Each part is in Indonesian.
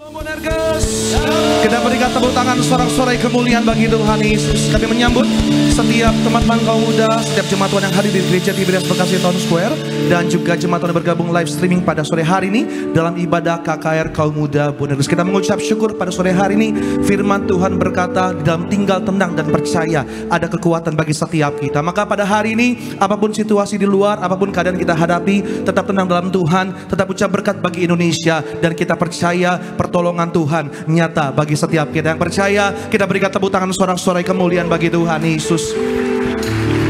Bonerges, kita berikan tepuk tangan sorak-sorai kemuliaan bagi Tuhan Yesus. Kami menyambut setiap teman-teman kaum muda, setiap jemaat Tuhan yang hadir di Gereja Tiberias Bekasi Town Square, dan juga jemaat Tuhan yang bergabung live streaming pada sore hari ini dalam ibadah KKR Kaum Muda Bonerges. Kita mengucap syukur pada sore hari ini. Firman Tuhan berkata, di dalam tinggal tenang dan percaya ada kekuatan bagi setiap kita. Maka pada hari ini, apapun situasi di luar, apapun keadaan kita hadapi, tetap tenang dalam Tuhan, tetap ucap berkat bagi Indonesia, dan kita percaya pertolongan Tuhan nyata bagi setiap kita. Yang percaya, kita berikan tepuk tangan sorak-sorai kemuliaan bagi Tuhan Yesus.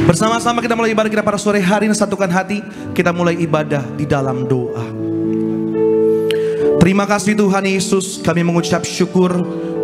Bersama-sama kita mulai ibadah kita pada sore hari ini. Satukan hati, kita mulai ibadah di dalam doa. Terima kasih Tuhan Yesus, kami mengucap syukur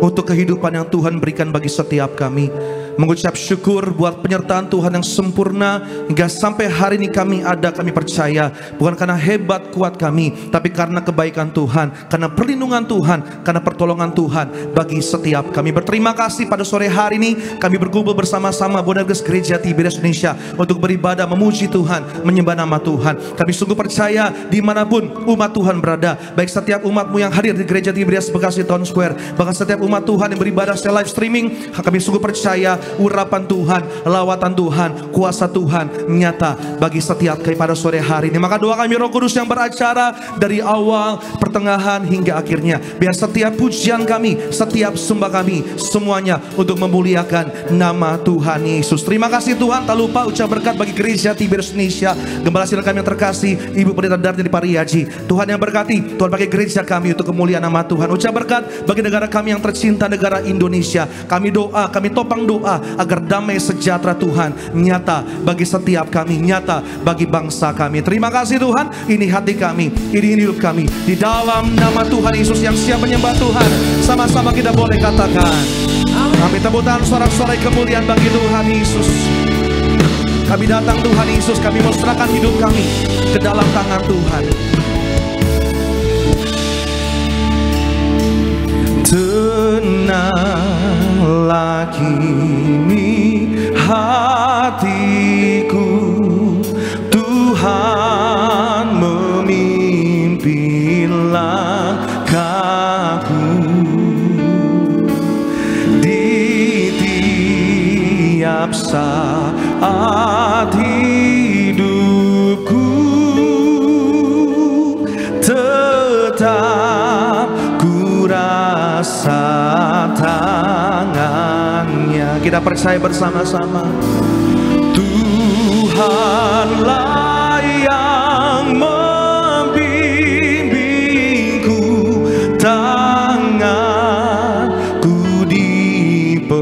untuk kehidupan yang Tuhan berikan bagi setiap kami. Mengucap syukur buat penyertaan Tuhan yang sempurna hingga sampai hari ini kami ada. Kami percaya bukan karena hebat kuat kami, tapi karena kebaikan Tuhan, karena perlindungan Tuhan, karena pertolongan Tuhan bagi setiap kami. Berterima kasih pada sore hari ini kami berkumpul bersama-sama Bonerges Gereja Tiberias Indonesia untuk beribadah, memuji Tuhan, menyembah nama Tuhan. Kami sungguh percaya dimanapun umat Tuhan berada, baik setiap umatmu yang hadir di Gereja Tiberias Bekasi Town Square, bahkan setiap umat Tuhan yang beribadah secara live streaming, kami sungguh percaya urapan Tuhan, lawatan Tuhan, kuasa Tuhan nyata bagi setiap kami pada sore hari ini. Maka doa kami Roh Kudus yang beracara dari awal, pertengahan hingga akhirnya, biar setiap pujian kami, setiap sembah kami, semuanya untuk memuliakan nama Tuhan Yesus. Terima kasih Tuhan. Tak lupa ucap berkat bagi Gereja Tiberias Indonesia, Gembala Sidang kami yang terkasih, Ibu Pendeta Darni Pariaji. Tuhan yang berkati, Tuhan pakai gereja kami untuk kemuliaan nama Tuhan. Ucap berkat bagi negara kami yang tercinta, negara Indonesia. Kami doa, kami topang doa agar damai sejahtera Tuhan nyata bagi setiap kami, nyata bagi bangsa kami. Terima kasih Tuhan. Ini hati kami, ini hidup kami, di dalam nama Tuhan Yesus yang siap menyembah Tuhan. Sama-sama kita boleh katakan kami tepuk tangan sorak-sorai kemuliaan bagi Tuhan Yesus. Kami datang Tuhan Yesus, kami mau serahkan hidup kami ke dalam tangan Tuhan. Tenanglah kini hatiku, Tuhan memimpin langkahku. Di tiap saat hidupku, tetap ku rasa tangannya. Kita percaya bersama-sama, Tuhanlah yang membimbingku, tanganku dipegang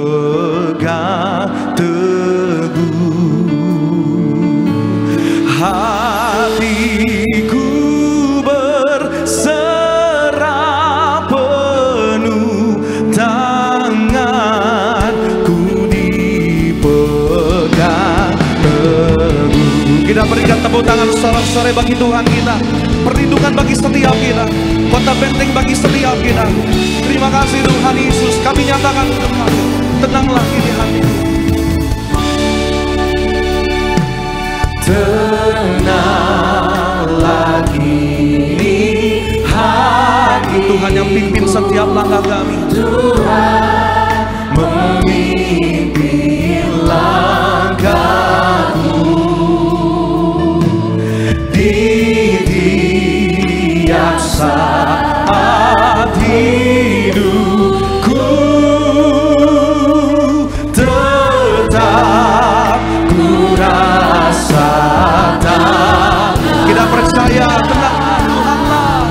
teguh, hatiku berserah penuh, tanganku dipegang teguh. Kita berikan tepuk tangan sorak-sorai bagi Tuhan kita, perlindungan bagi setiap kita, kota benteng bagi setiap kita. Terima kasih Tuhan Yesus. Kami nyatakan untuk kami, tenanglah ini hatiku. Tenanglah kini hati, Tuhan yang pimpin setiap langkah kami. Tuhan memimpin langkahku, di tiap saat hidupku, tetap ku rasakan. Kita percaya tenanglah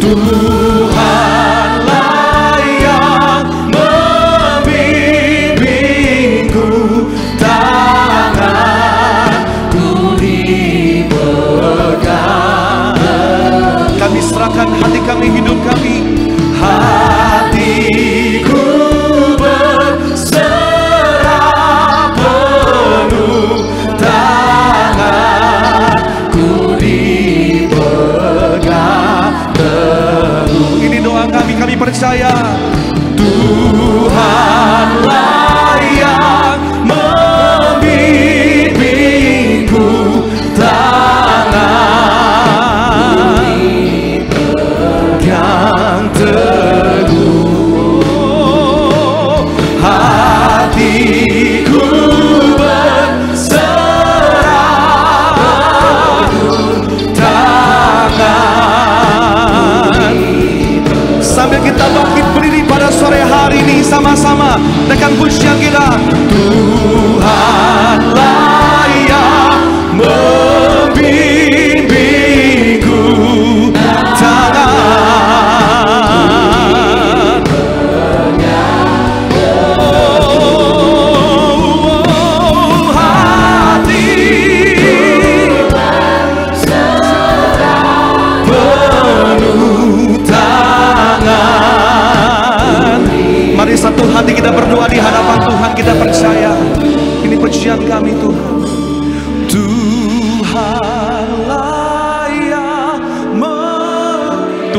Tuhanlah yang membimbingku, tanganku dipegang. Kami serahkan hati kami, hidup kami, hatiku berserah penuh, tanganku dipegang teguh. Ini doa kami, kami percaya Tuhanlah yang membimbingku, tanganku dipegang teguh.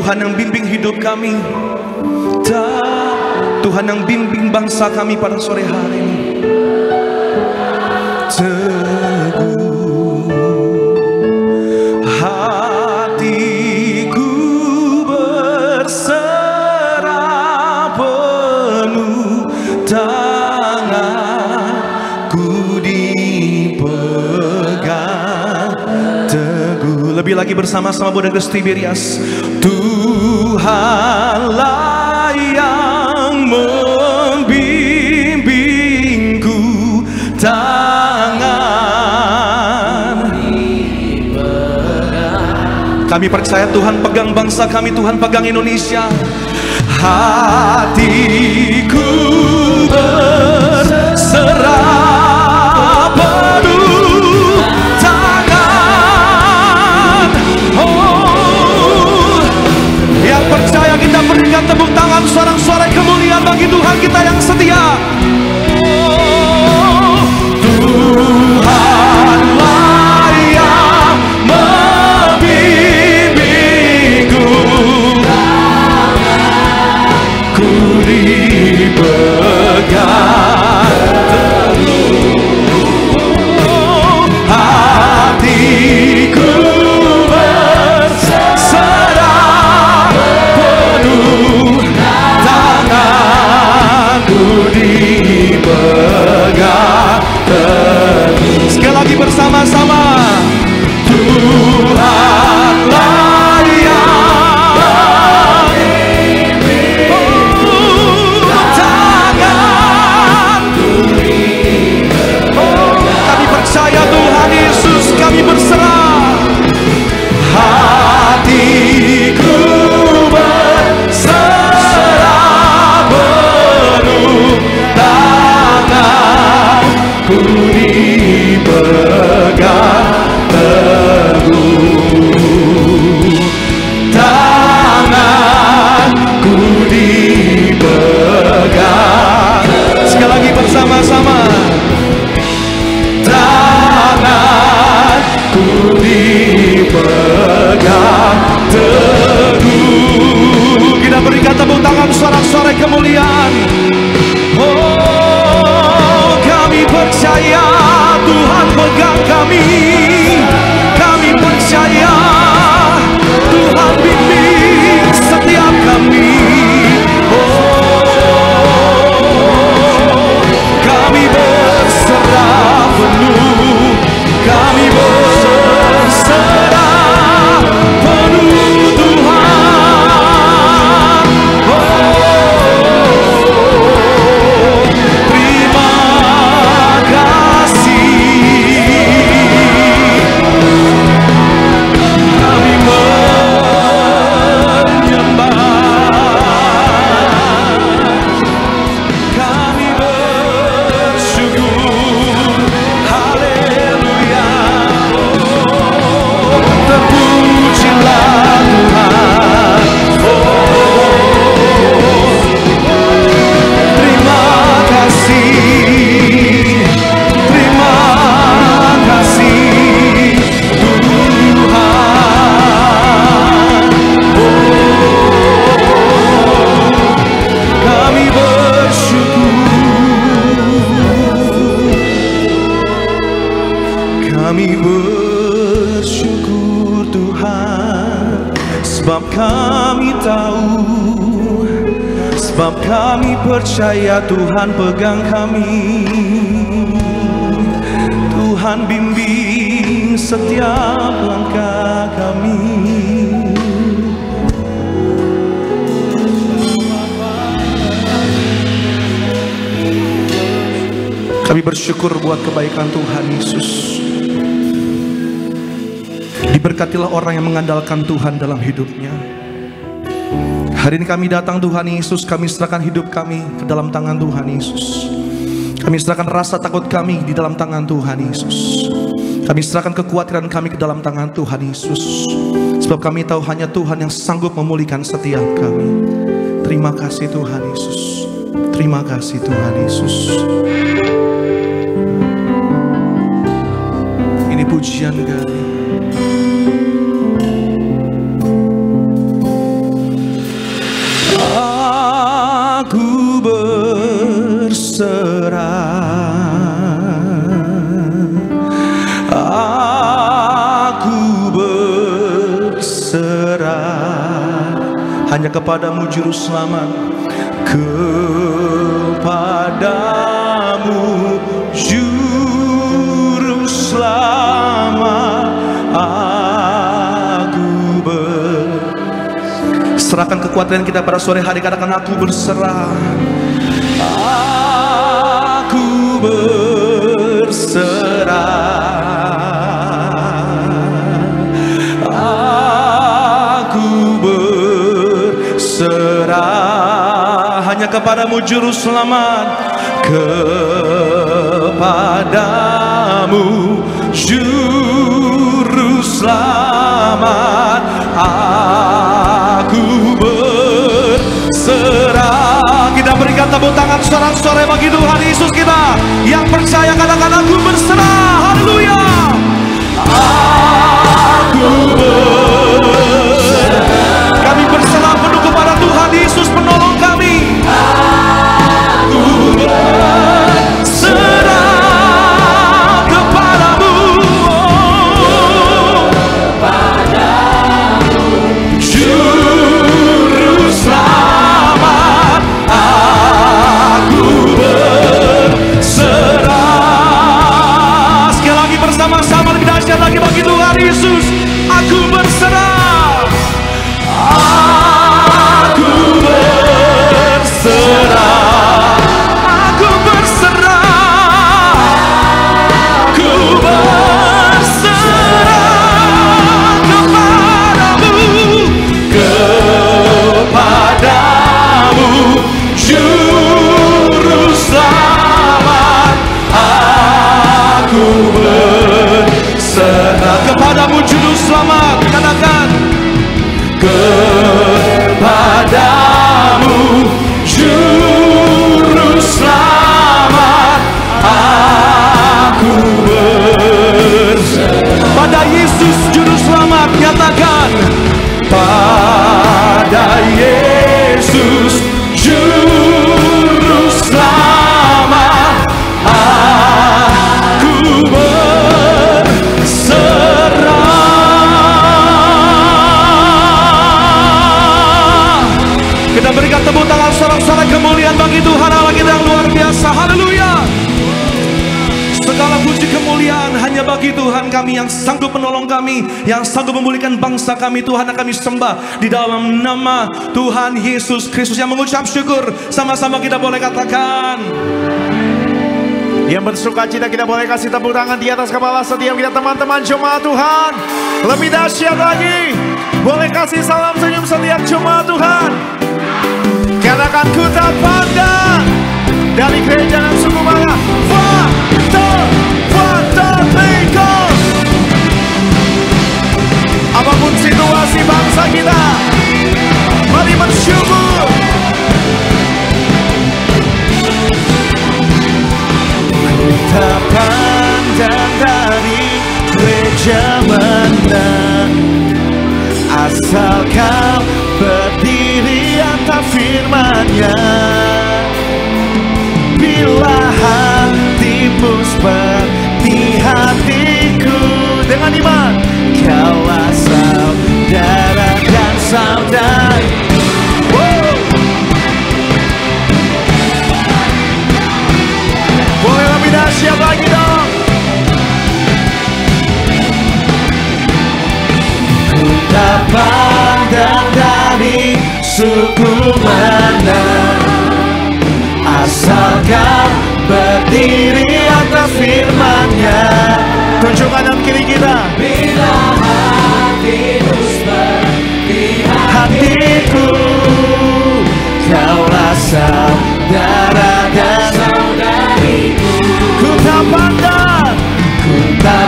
Tuhan yang bimbing hidup kami, Tuhan yang bimbing bangsa kami pada sore hari ini. Teguh hatiku berserah penuh, tanganku dipegang teguh. Lebih lagi bersama-sama Bunda Grace Tiberias. Tuhanlah yang membimbingku, tangan kami percaya Tuhan pegang bangsa kami, Tuhan pegang Indonesia. Hatiku berserah penuh, tangan. Oh, yang percaya kita berikan tepuk tangan, suara-suara kemuliaan bagi Tuhan kita yang setia. Oh, Tuhanlah yang membimbingku, ku dipegang teguh, hatiku berserah penuh, tanganku dipegang teguh. Sekali lagi bersama-sama. Tuhanlah yang tanganku dipegang. Kami percaya Tuhan Yesus, kami berserah. Hatiku berserah penuh, tanganku dipegang teguh, tanganku dipegang. Sekali lagi bersama-sama. Tanganku dipegang teguh. Kita berikan tepuk tangan, suara-suara kemuliaan. Oh, kami percaya Tuhan pegang kami. Kami percaya Tuhan bimbing setiap kami. Oh, kami berserah penuh, kami berserah penuh Tuhan. Oh, terima kasih. Kami menyembah, kami bersyukur. Haleluya. Oh, terpujilah Tuhan. Oh, terima kasih, terima kasih Tuhan. Oh, kami bersyukur, kami bersyukur Tuhan, sebab kami tahu, sebab kami percaya Tuhan pegang kami. Tuhan bimbing setiap langkah kami. Kami bersyukur buat kebaikan Tuhan Yesus. Diberkatilah orang yang mengandalkan Tuhan dalam hidupnya. Hari ini kami datang Tuhan Yesus, kami serahkan hidup kami ke dalam tangan Tuhan Yesus. Kami serahkan rasa takut kami di dalam tangan Tuhan Yesus. Kami serahkan kekhawatiran kami ke dalam tangan Tuhan Yesus. Sebab kami tahu hanya Tuhan yang sanggup memulihkan setiap kami. Terima kasih Tuhan Yesus. Terima kasih Tuhan Yesus. Ini pujian kami. hanya kepadamu juru selamat. Kepadamu juru selamat aku serahkan kekuatan kita pada sore hari. Katakan, aku berserah. Aku berserah. Aku berserah hanya kepadamu juru selamat. Kepadamu juru selamat aku berserah. Kita berikan tepuk tangan sorak-sorai bagi Tuhan Yesus kita yang percaya. Katakan, aku berserah. Haleluya. Aku berserah. Kami berserah penuh kepada Tuhan Yesus penolong kami. Aku berserah kepadamu, juru selamat. Aku berserah. Sekali lagi bersama-sama, lebih dahsyat lagi bagi Tuhan Yesus. Aku berserah. Aku berserah. Aku berserah. Aku berserah kepadamu. Kepadamu juru selamat aku berserah. Kepadamu juru selamat. Katakan, kepadamu juru selamat aku berserah. Pada Yesus juru selamat. Nyatakan, pada Yesus juru selamat aku berserah. Kita berikan tepuk tangan sorak-sorai kemuliaan bagi Tuhan Allah kita yang luar biasa. Haleluya. Segala puji kemuliaan hanya bagi Tuhan kami yang sanggup menolong kami, yang sanggup memulihkan bangsa kami. Tuhan yang kami sembah di dalam nama Tuhan Yesus Kristus. Yang mengucap syukur sama-sama kita boleh katakan. Yang bersuka cita kita boleh kasih tepuk tangan di atas kepala setiap kita teman-teman jemaat Tuhan. Lebih dahsyat lagi, boleh kasih salam senyum setiap jemaat Tuhan. Katakan, ku tak pandang dari gereja dan suku mana. Apapun situasi bangsa kita, mari bersyukur. Ku tak pandang dari gereja mana, asal kau berdiri atas firman-Nya. Bila hatimu seperti hatiku, dengan iman kaulah saudara dan saudari. Boleh lebih dahsyat lagi dong. Ku tak pandang dari suku mana, asal kau berdiri atas firman-Nya. Tunjuk kanan kiri kita. Bila hatimu seperti hatiku, kaulah saudara dan saudariku. Ku tak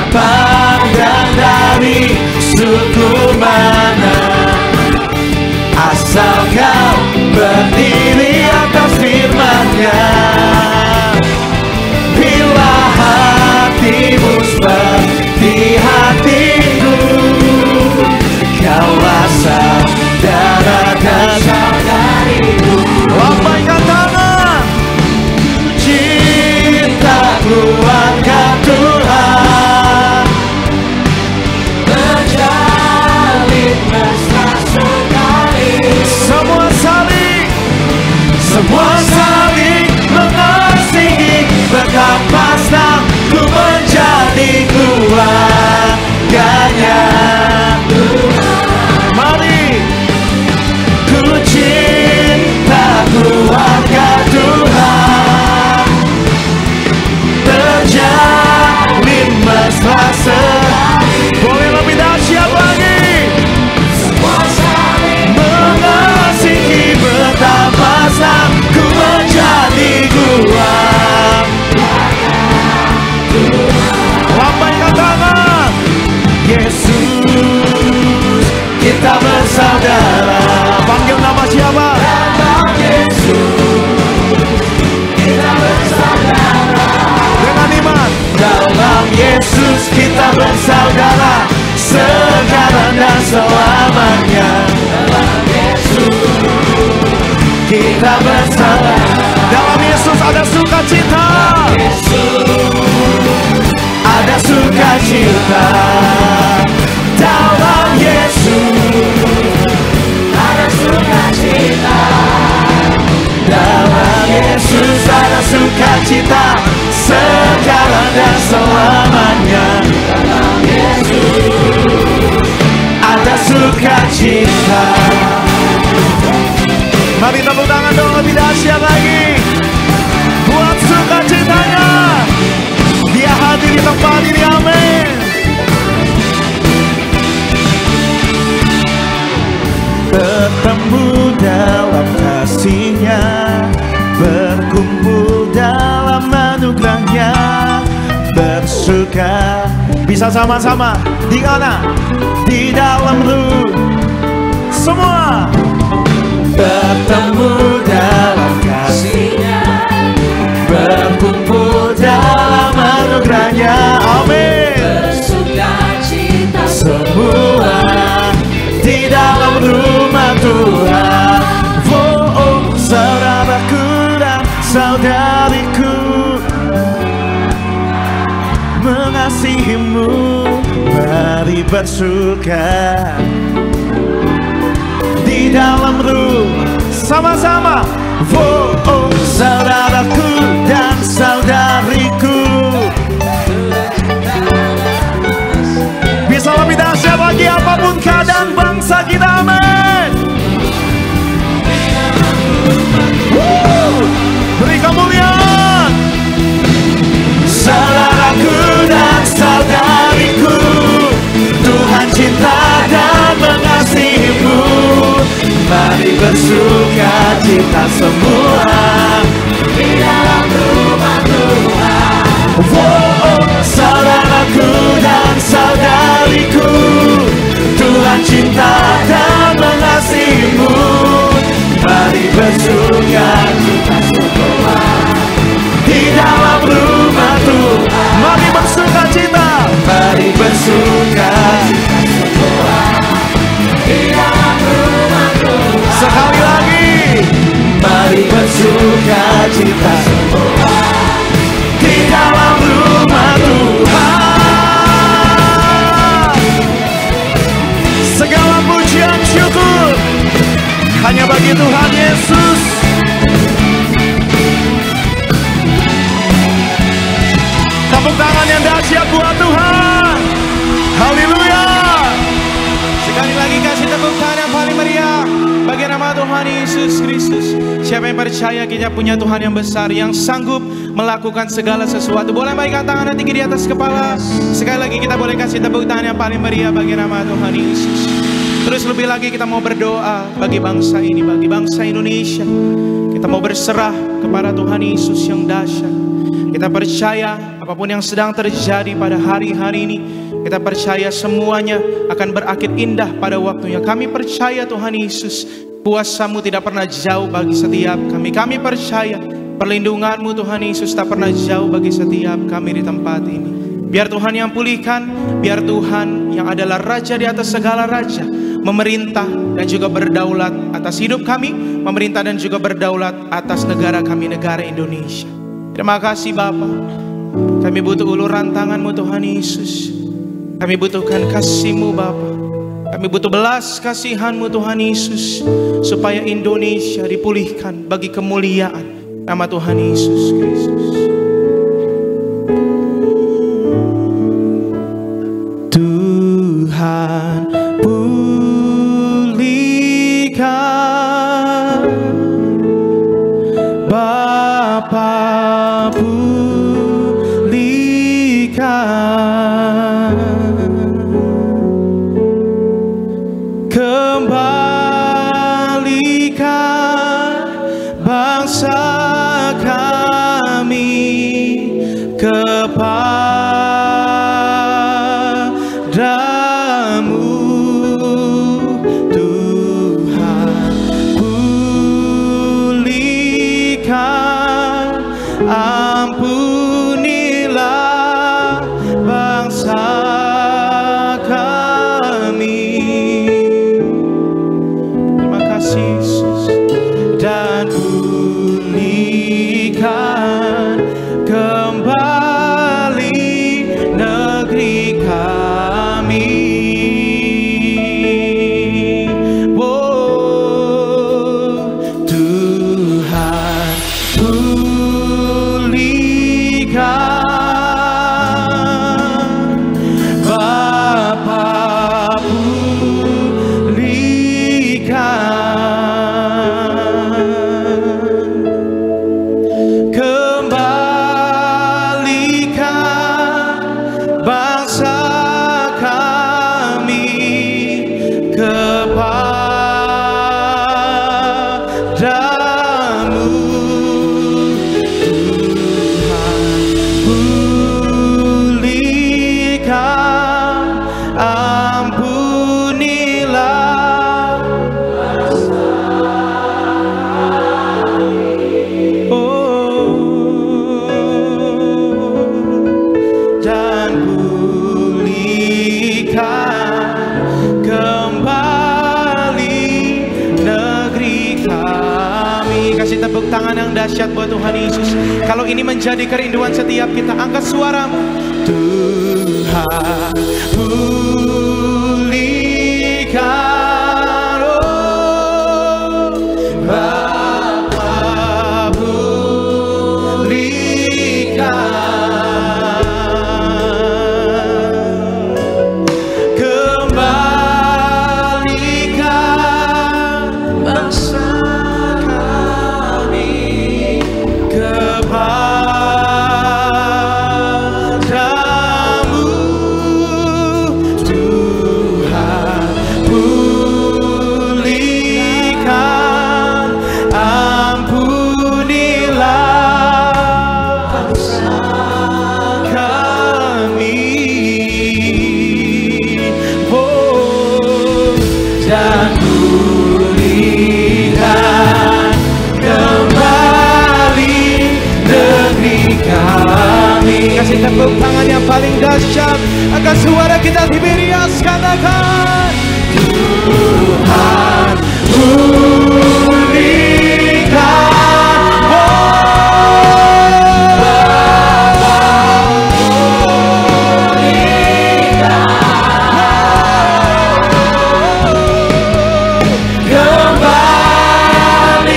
pandang dari suku mana, asal kau berdiri atas firman-Nya. Bila hatimu seperti hati semua saling mengasihi, betapa senang ku menjadi keluarganya. Mari ku cinta keluarga Tuhan, terjalin mesra serasi. Boleh lebih dahsyat lagi. Semua saling mengasihi, betapa senang ku menjadi keluarganya. Lambaikan tangan. Yesus, kita bersaudara. Panggil nama siapa? Nama Yesus, kita bersaudara. Dengan iman. Dalam Yesus kita bersaudara, sekarang dan selamanya. Dalam Yesus kita bersaudara. Dalam Yesus ada sukacita. Ada sukacita. Dalam Yesus ada sukacita. Dalam Yesus ada sukacita, sekarang dan selamanya. Dalam Yesus ada sukacita. Mari tepuk tangan dong lebih dahsyat lagi buat sukacitanya. Dia hadir di tempat ini, amin. Bertemu dalam kasih-Nya, berkumpul dalam anugerah-Nya, bersuka. Bisa sama-sama di mana? Di dalam ruh. Semua bertemu dalam kasih-Nya, berkumpul dalam anugerah-Nya, amin. Bersukacita semua di dalam rumah Tuhan. Oh, saudaraku dan saudariku, mengasihimu, mari bersuka di dalam rumah. Sama-sama. Oh, saudaraku dan saudariku. Bisa lebih dahsyat lagi apapun keadaan bangsa kita, amin. Beri kemuliaan. Saudaraku dan saudariku, Tuhan cinta dan mengasihimu, mari bersukacita semua di dalam rumah Tuhan. Oh, saudaraku dan saudariku, Tuhan cinta dan mengasihimu, mari bersukacita semua di dalam rumah Tuhan. Mari bersukacita, mari bersukacita semua di dalam rumah Tuhan. Sekali lagi, mari bersukacita semua di dalam rumah Tuhan. Segala pujian syukur hanya bagi Tuhan Yesus. Tepuk tangan yang dahsyat buat Tuhan. Haleluya. Sekali lagi kasih tepuk tangan yang paling meriah bagi nama Tuhan Yesus Kristus. Siapa yang percaya kita punya Tuhan yang besar, yang sanggup melakukan segala sesuatu. Boleh baikkan tangan tinggi di atas kepala. Sekali lagi kita boleh kasih tepuk tangan yang paling meriah bagi nama Tuhan Yesus. Terus lebih lagi kita mau berdoa bagi bangsa ini, bagi bangsa Indonesia. Kita mau berserah kepada Tuhan Yesus yang dahsyat. Kita percaya apapun yang sedang terjadi pada hari-hari ini, kita percaya semuanya akan berakhir indah pada waktunya. Kami percaya Tuhan Yesus, kuasa-Mu tidak pernah jauh bagi setiap kami. Kami percaya perlindungan-Mu Tuhan Yesus tak pernah jauh bagi setiap kami di tempat ini. Biar Tuhan yang pulihkan, biar Tuhan yang adalah Raja di atas segala raja memerintah dan juga berdaulat atas hidup kami, memerintah dan juga berdaulat atas negara kami, negara Indonesia. Terima kasih Bapa. Kami butuh uluran tangan-Mu Tuhan Yesus. Kami butuhkan kasih-Mu Bapa. Kami butuh belas kasihan-Mu Tuhan Yesus, supaya Indonesia dipulihkan bagi kemuliaan nama Tuhan Yesus Kristus. Tuhan pulihkan, Bapa pulihkan, kembalikan bangsa kami kepadamu. Tuhan pulihkan, ampunilah bangsa kami. Terima kasih Yesus. Dan pulihkan kembali negeri kami. Oh, Tuhan pulihkan, Bapa pulihkan, kembalikan bangsa kami kepadamu. Tuhan pulihkan, ampunilah dan pulihkan kembali negeri kami. Kasih tepuk tangan yang dahsyat buat Tuhan Yesus. Kalau ini menjadi kerinduan setiap kita, angkat suaramu. Tuhan pulihkan, oh, Bapa pulihkan, kembalikan bangsa kami kepadamu. Tuhan pulihkan, ampunilah bangsa kami. Oh, dan pulihkan kembali negeri kami. Kasih tepuk tangan yang paling dahsyat agar suara kita Tiberias, katakan Tuhan pulihkan, oh, Bapa pulihkan,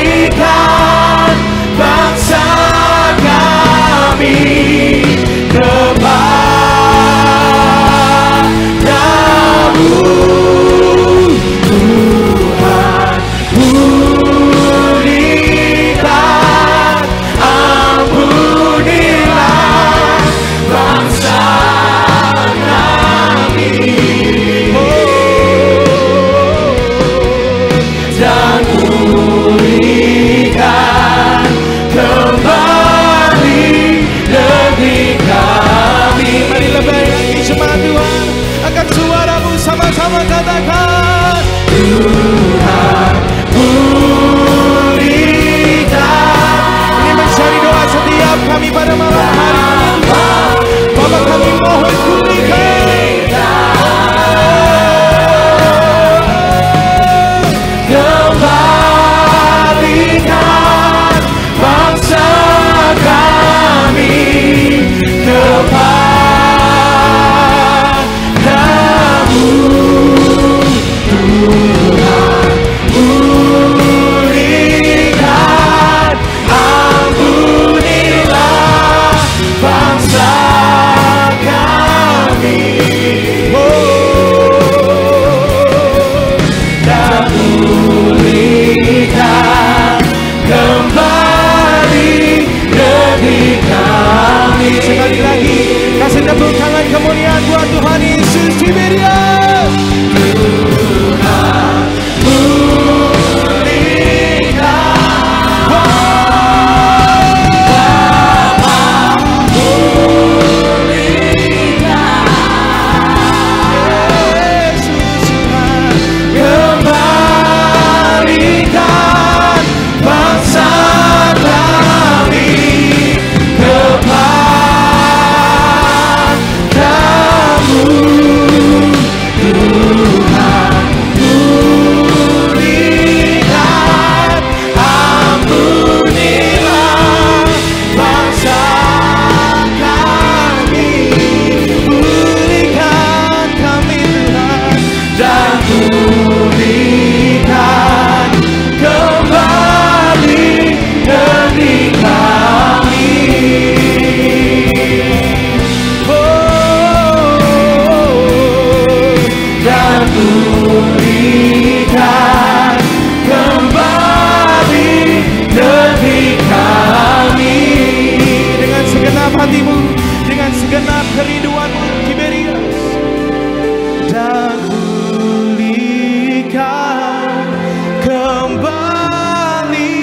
kembalikan bangsa kami kepadamu. Tuhan pulihkan, ampunilah bangsa kami. Dan pulihkan kembali negeri kami. Mari lebih lagi jemaat Tuhan, angkat suaramu sama-sama katakan Tuhan pulihkan. Ini menjadi doa setiap kami pada malam hari ini. Bapa kami mohon pulihkan, kembalikan bangsa kami kepadamu. Tuhan pulihkan, ampunilah bangsa kami, pulihkan kami Tuhan, dan pulihkan kembali negeri kami. Dan pulihkan kembali negeri kami. Dengan segenap hatimu, dengan segenap kerinduanmu, Tiberias. Dan pulihkan kembali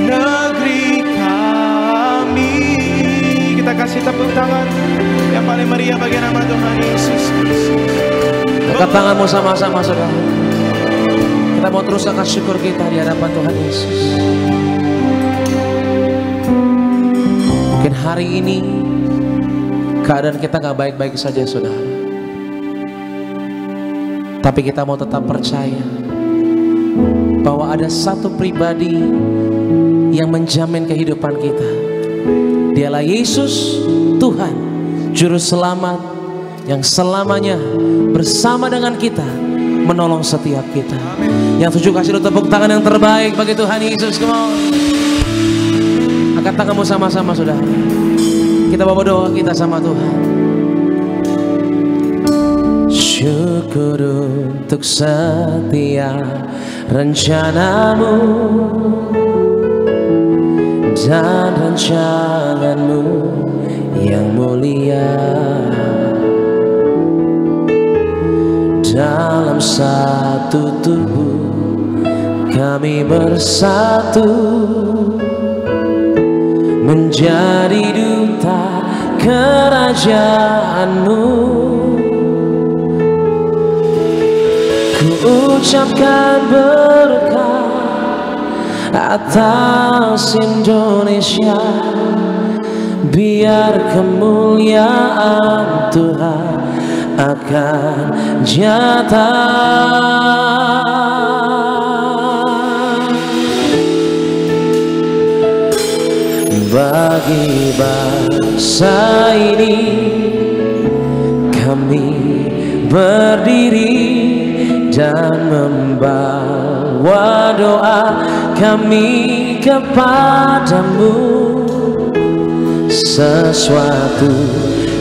negeri kami. Kita kasih tepuk tangan yang paling meriah bagi nama Tuhan Yesus Kristus. Angkat tanganmu sama-sama saudara. Kita mau terus angkat syukur kita di hadapan Tuhan Yesus. Mungkin hari ini keadaan kita gak baik-baik saja saudara, tapi kita mau tetap percaya bahwa ada satu pribadi yang menjamin kehidupan kita. Dialah Yesus Tuhan Juru Selamat yang selamanya bersama dengan kita, menolong setiap kita. Yang setuju kasih lu tepuk tangan yang terbaik bagi Tuhan Yesus. Come on. Angkat tanganmu sama-sama saudara. Kita bawa doa kita sama Tuhan. Syukur untuk setiap rencanamu dan rancanganmu yang mulia. Dalam satu tubuh kami bersatu, menjadi duta kerajaanmu. Ku ucapkan berkat atas Indonesia, biar kemuliaan Tuhan akan nyata. Bagi bangsa ini kami berdiri dan membawa doa kami kepadamu. Sesuatu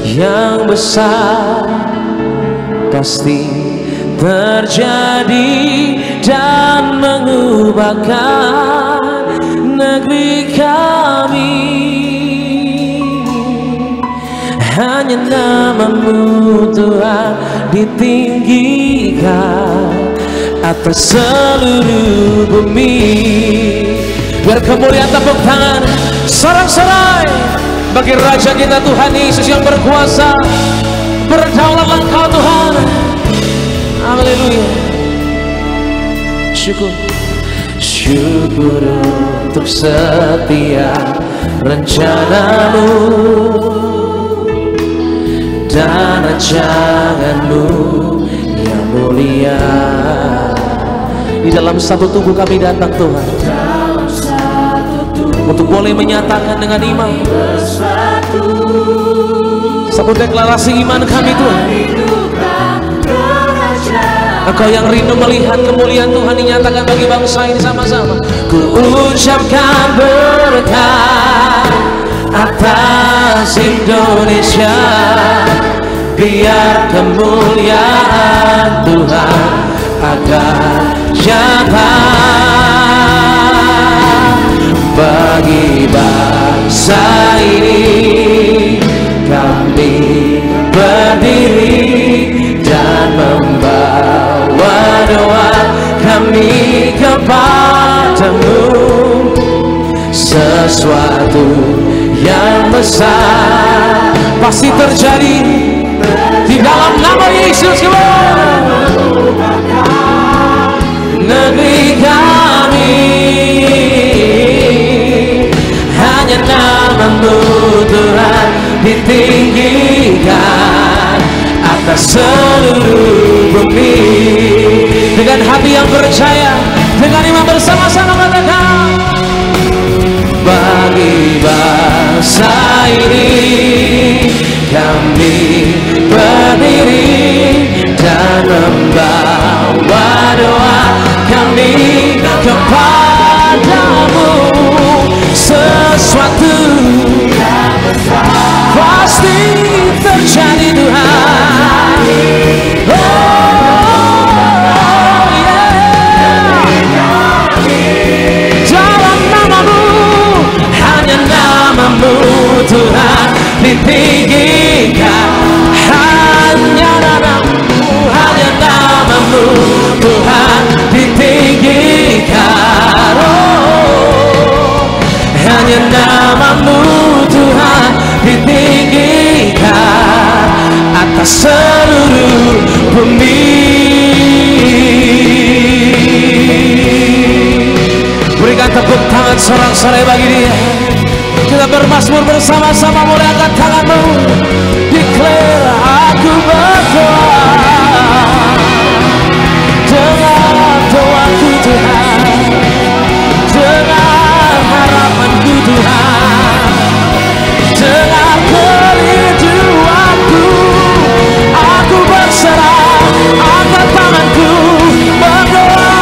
yang besar pasti terjadi dan mengubahkan negeri kami. Hanya nama-Mu Tuhan ditinggikan atas seluruh bumi. Biar kemuliaan tepuk tangan sorak-sorai bagi Raja kita Tuhan Yesus yang berkuasa. Berdaulatlah Engkau Tuhan. Haleluya. Syukur. Syukur untuk setiap rencana-Mu dan rancangan-Mu yang mulia. Di dalam satu tubuh kami datang Tuhan, untuk boleh menyatakan dengan iman satu deklarasi iman kami Tuhan. Engkau yang rindu melihat kemuliaan Tuhan dinyatakan bagi bangsa ini sama-sama. Ku ucapkan berkat atas Indonesia, biar kemuliaan Tuhan akan nyata. Bagi bangsa ini kami berdiri dan membawa doa kami kepadamu. Sesuatu yang besar pasti terjadi di dalam nama Yesus. Negeri kami hanya nama-Mu Tuhan ditinggikan atas seluruh bumi. Dengan hati yang percaya, dengan iman bersama-sama katakan, bagi bangsa ini kami berdiri dan membawa doa kami kepadamu. Sesuatu pasti terjadi Tuhan. Dalam namamu, hanya namamu Tuhan ditinggikan. Hanya namamu Tuhan ditinggikan. Hanya namamu Tuhan ditinggikan atas seluruh bumi. Berikan tepuk tangan sorak-sorai bagi Dia. Kita bermazmur bersama-sama, mulai angkat tanganmu. Declare, aku berdoa dengan doaku Tuhan, dengan harapanku Tuhan, dengan kerinduanku, aku berserah, angkat tanganku, berdoa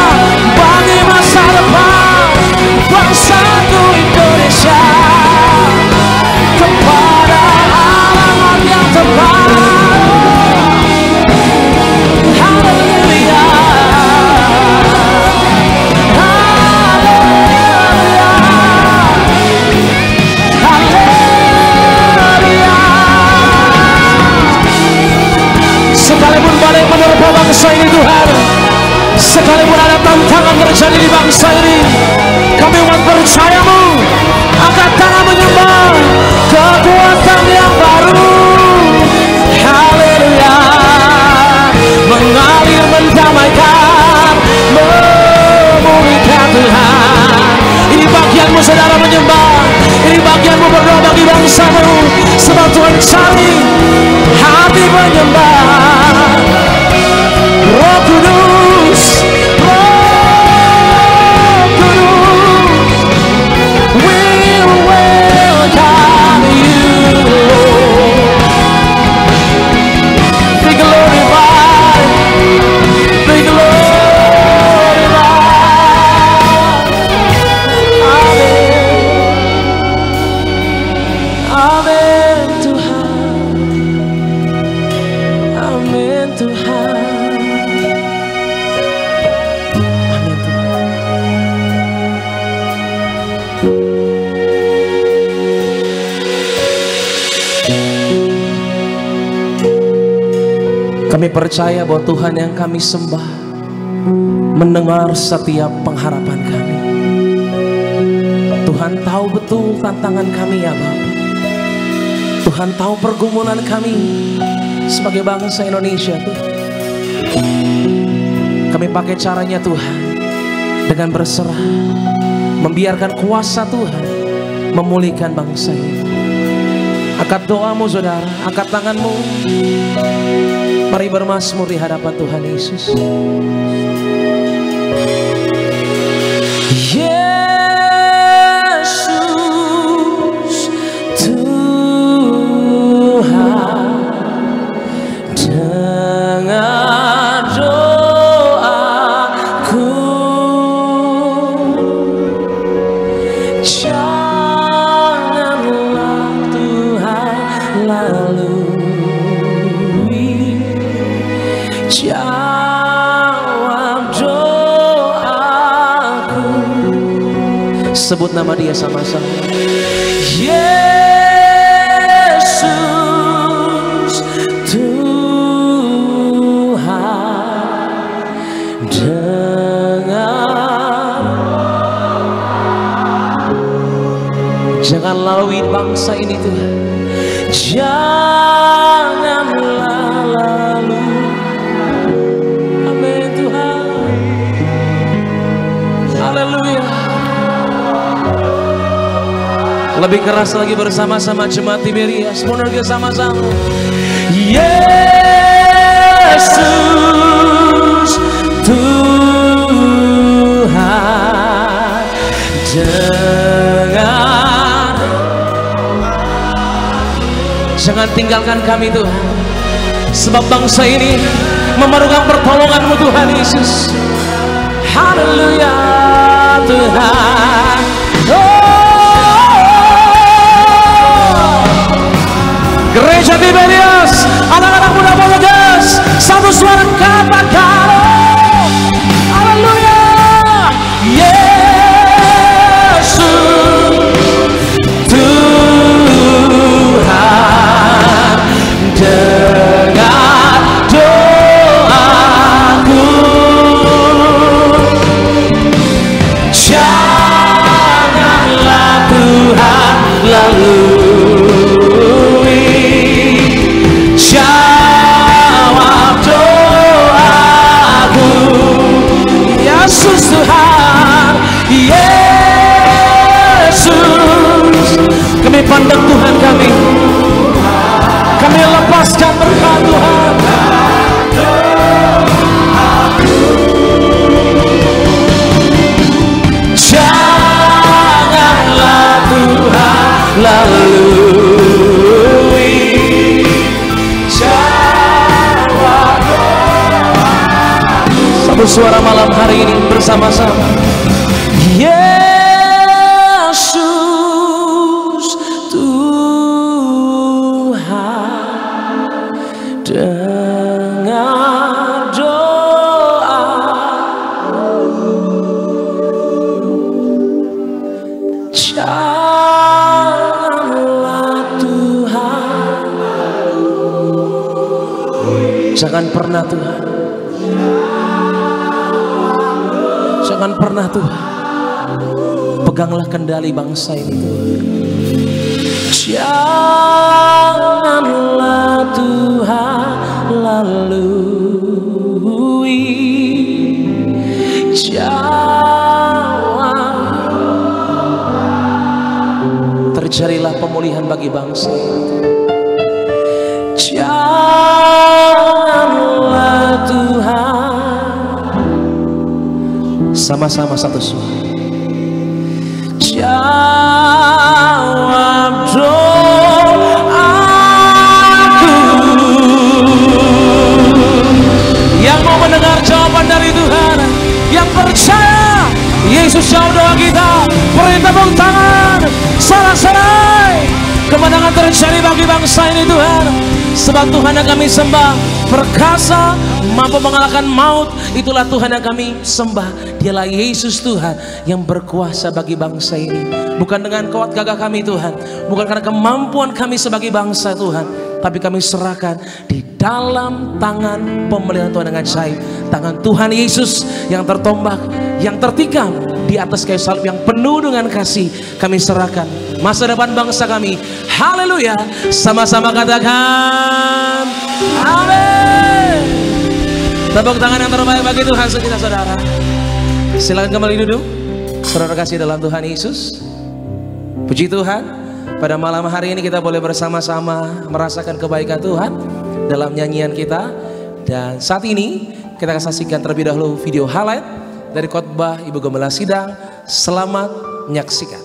bagi masa depan bangsaku Indonesia, kepada alamat yang tepat. Haleluya, haleluya, haleluya. Sekalipun badai menerpa bangsa ini Tuhan, sekalipun ada tantangan terjadi di bangsa ini, kami umat percayamu, angkat tangan menyembah kekuatan yang baru. Haleluya, mengalir, mendamaikan, memulihkan Tuhan. Ini bagianmu saudara menyembah, ini bagianmu berdoa bagi bangsamu, sebab Tuhan cari hati menyembah. Roh Kudus, Roh Kudus, we welcome you, be glorified, be glorified. Amin, amin Tuhan, amin Tuhan. Kami percaya bahwa Tuhan yang kami sembah mendengar setiap pengharapan kami. Tuhan tahu betul tantangan kami ya Bapa. Tuhan tahu pergumulan kami sebagai bangsa Indonesia Tuhan. Kami pakai caranya Tuhan dengan berserah, membiarkan kuasa Tuhan memulihkan bangsa ini. Angkat doamu saudara, angkat tanganmu. Mari bermazmur di hadapan Tuhan Yesus. Yesus Tuhan, dengar doaku, janganlah Tuhan lalui. Jawab doaku. Sebut nama Dia sama-sama. Yesus Tuhan, dengar. Jangan lalui bangsa ini Tuhan. Janganlah lalu. Amin Tuhan. Haleluya. Lebih keras lagi bersama-sama jemaat Tiberias. Mundur ke sama-sama. Yesus Jangan tinggalkan kami Tuhan, sebab bangsa ini memerlukan pertolongan-Mu Tuhan Yesus. Haleluya Tuhan. Gereja Tiberias, anak-anak muda Bolegas, satu suara katakan haleluya. Yesus Tuhan, dengar doaku, janganlah Tuhan lalui, jawab doaku. Yesus Tuhan, Yesus, kami pandang Tuhan kami lepaskan berkat Tuhan. Janganlah Tuhan lalui, jawab doaku. Satu suara malam hari ini bersama-sama. Yesus Tuhan, dengar doa, janganlah Tuhan, jangan pernah Tuhan, jangan pernah Tuhan, peganglah kendali bangsa ini Tuhan. Janganlah Tuhan lalui, terjadilah pemulihan bagi bangsa ini. Janganlah Tuhan, sama-sama satu suara. Jawab doaku. Yang mau mendengar jawaban dari Tuhan, yang percaya Yesus jawab doa kita, beri tepuk tangan, sorak-sorai. Kemenangan terjadi bagi bangsa ini Tuhan, sebab Tuhan yang kami sembah perkasa, mampu mengalahkan maut. Itulah Tuhan yang kami sembah. Dialah Yesus Tuhan yang berkuasa bagi bangsa ini. Bukan dengan kuat gagah kami Tuhan, bukan karena kemampuan kami sebagai bangsa Tuhan, tapi kami serahkan di dalam tangan pemeliharaan Tuhan dengan ajaib. Tangan Tuhan Yesus yang tertombak, yang tertikam di atas kayu salib yang penuh dengan kasih. Kami serahkan masa depan bangsa kami. Haleluya. Sama-sama katakan amin. Tepuk tangan yang terbaik bagi Tuhan kita saudara. Silakan kembali duduk. Saudara kasih dalam Tuhan Yesus. Puji Tuhan, pada malam hari ini kita boleh bersama-sama merasakan kebaikan Tuhan dalam nyanyian kita. Dan saat ini kita akan saksikan terlebih dahulu video highlight dari khotbah Ibu Gembala Sidang. Selamat menyaksikan.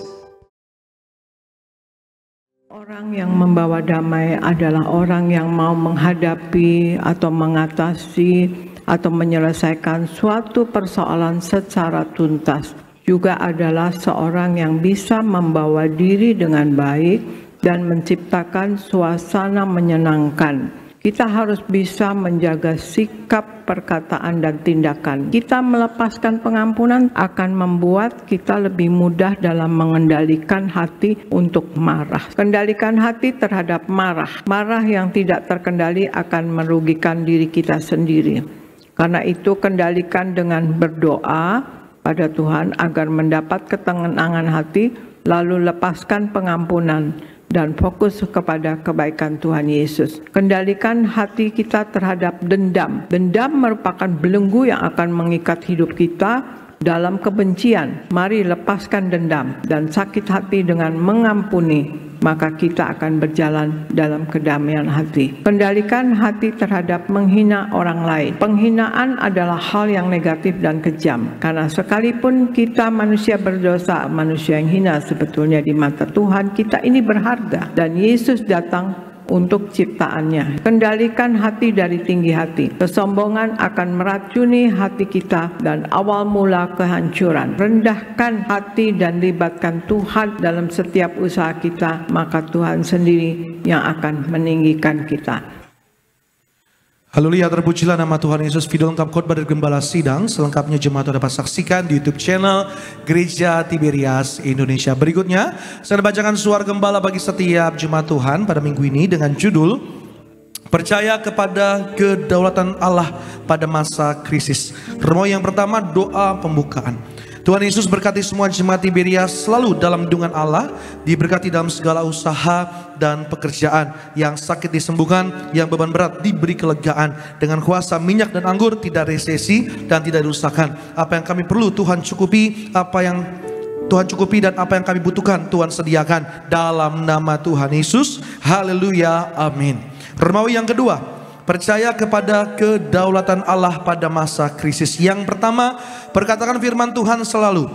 Orang yang membawa damai adalah orang yang mau menghadapi atau mengatasi atau menyelesaikan suatu persoalan secara tuntas. Juga adalah seorang yang bisa membawa diri dengan baik dan menciptakan suasana menyenangkan. Kita harus bisa menjaga sikap, perkataan, dan tindakan. Kita melepaskan pengampunan akan membuat kita lebih mudah dalam mengendalikan hati untuk marah. Kendalikan hati terhadap marah. Marah yang tidak terkendali akan merugikan diri kita sendiri. Karena itu kendalikan dengan berdoa pada Tuhan agar mendapat ketenangan hati, lalu lepaskan pengampunan dan fokus kepada kebaikan Tuhan Yesus. Kendalikan hati kita terhadap dendam. Dendam merupakan belenggu yang akan mengikat hidup kita dalam kebencian. Mari lepaskan dendam dan sakit hati dengan mengampuni, maka kita akan berjalan dalam kedamaian hati. Kendalikan hati terhadap menghina orang lain. Penghinaan adalah hal yang negatif dan kejam, karena sekalipun kita manusia berdosa, manusia yang hina sebetulnya di mata Tuhan, kita ini berharga. Dan Yesus datang untuk ciptaannya. Kendalikan hati dari tinggi hati. Kesombongan akan meracuni hati kita dan awal mula kehancuran. Rendahkan hati dan libatkan Tuhan dalam setiap usaha kita, maka Tuhan sendiri yang akan meninggikan kita. Haleluya, terpujilah nama Tuhan Yesus. Video lengkap khotbah dari Gembala Sidang selengkapnya jemaat dapat saksikan di YouTube channel Gereja Tiberias Indonesia. Berikutnya saya bacakan suara gembala bagi setiap jemaat Tuhan pada minggu ini dengan judul Percaya kepada kedaulatan Allah pada masa krisis. Remo yang pertama, doa pembukaan. Tuhan Yesus berkati semua jemaat Tiberias selalu dalam lindungan Allah, diberkati dalam segala usaha dan pekerjaan, yang sakit disembuhkan, yang beban berat diberi kelegaan, dengan kuasa minyak dan anggur tidak resesi dan tidak dirusakkan. Apa yang kami perlu Tuhan cukupi, apa yang Tuhan cukupi dan apa yang kami butuhkan Tuhan sediakan dalam nama Tuhan Yesus. Haleluya, amin. Remawi yang kedua, percaya kepada kedaulatan Allah pada masa krisis. Yang pertama, perkatakan firman Tuhan selalu.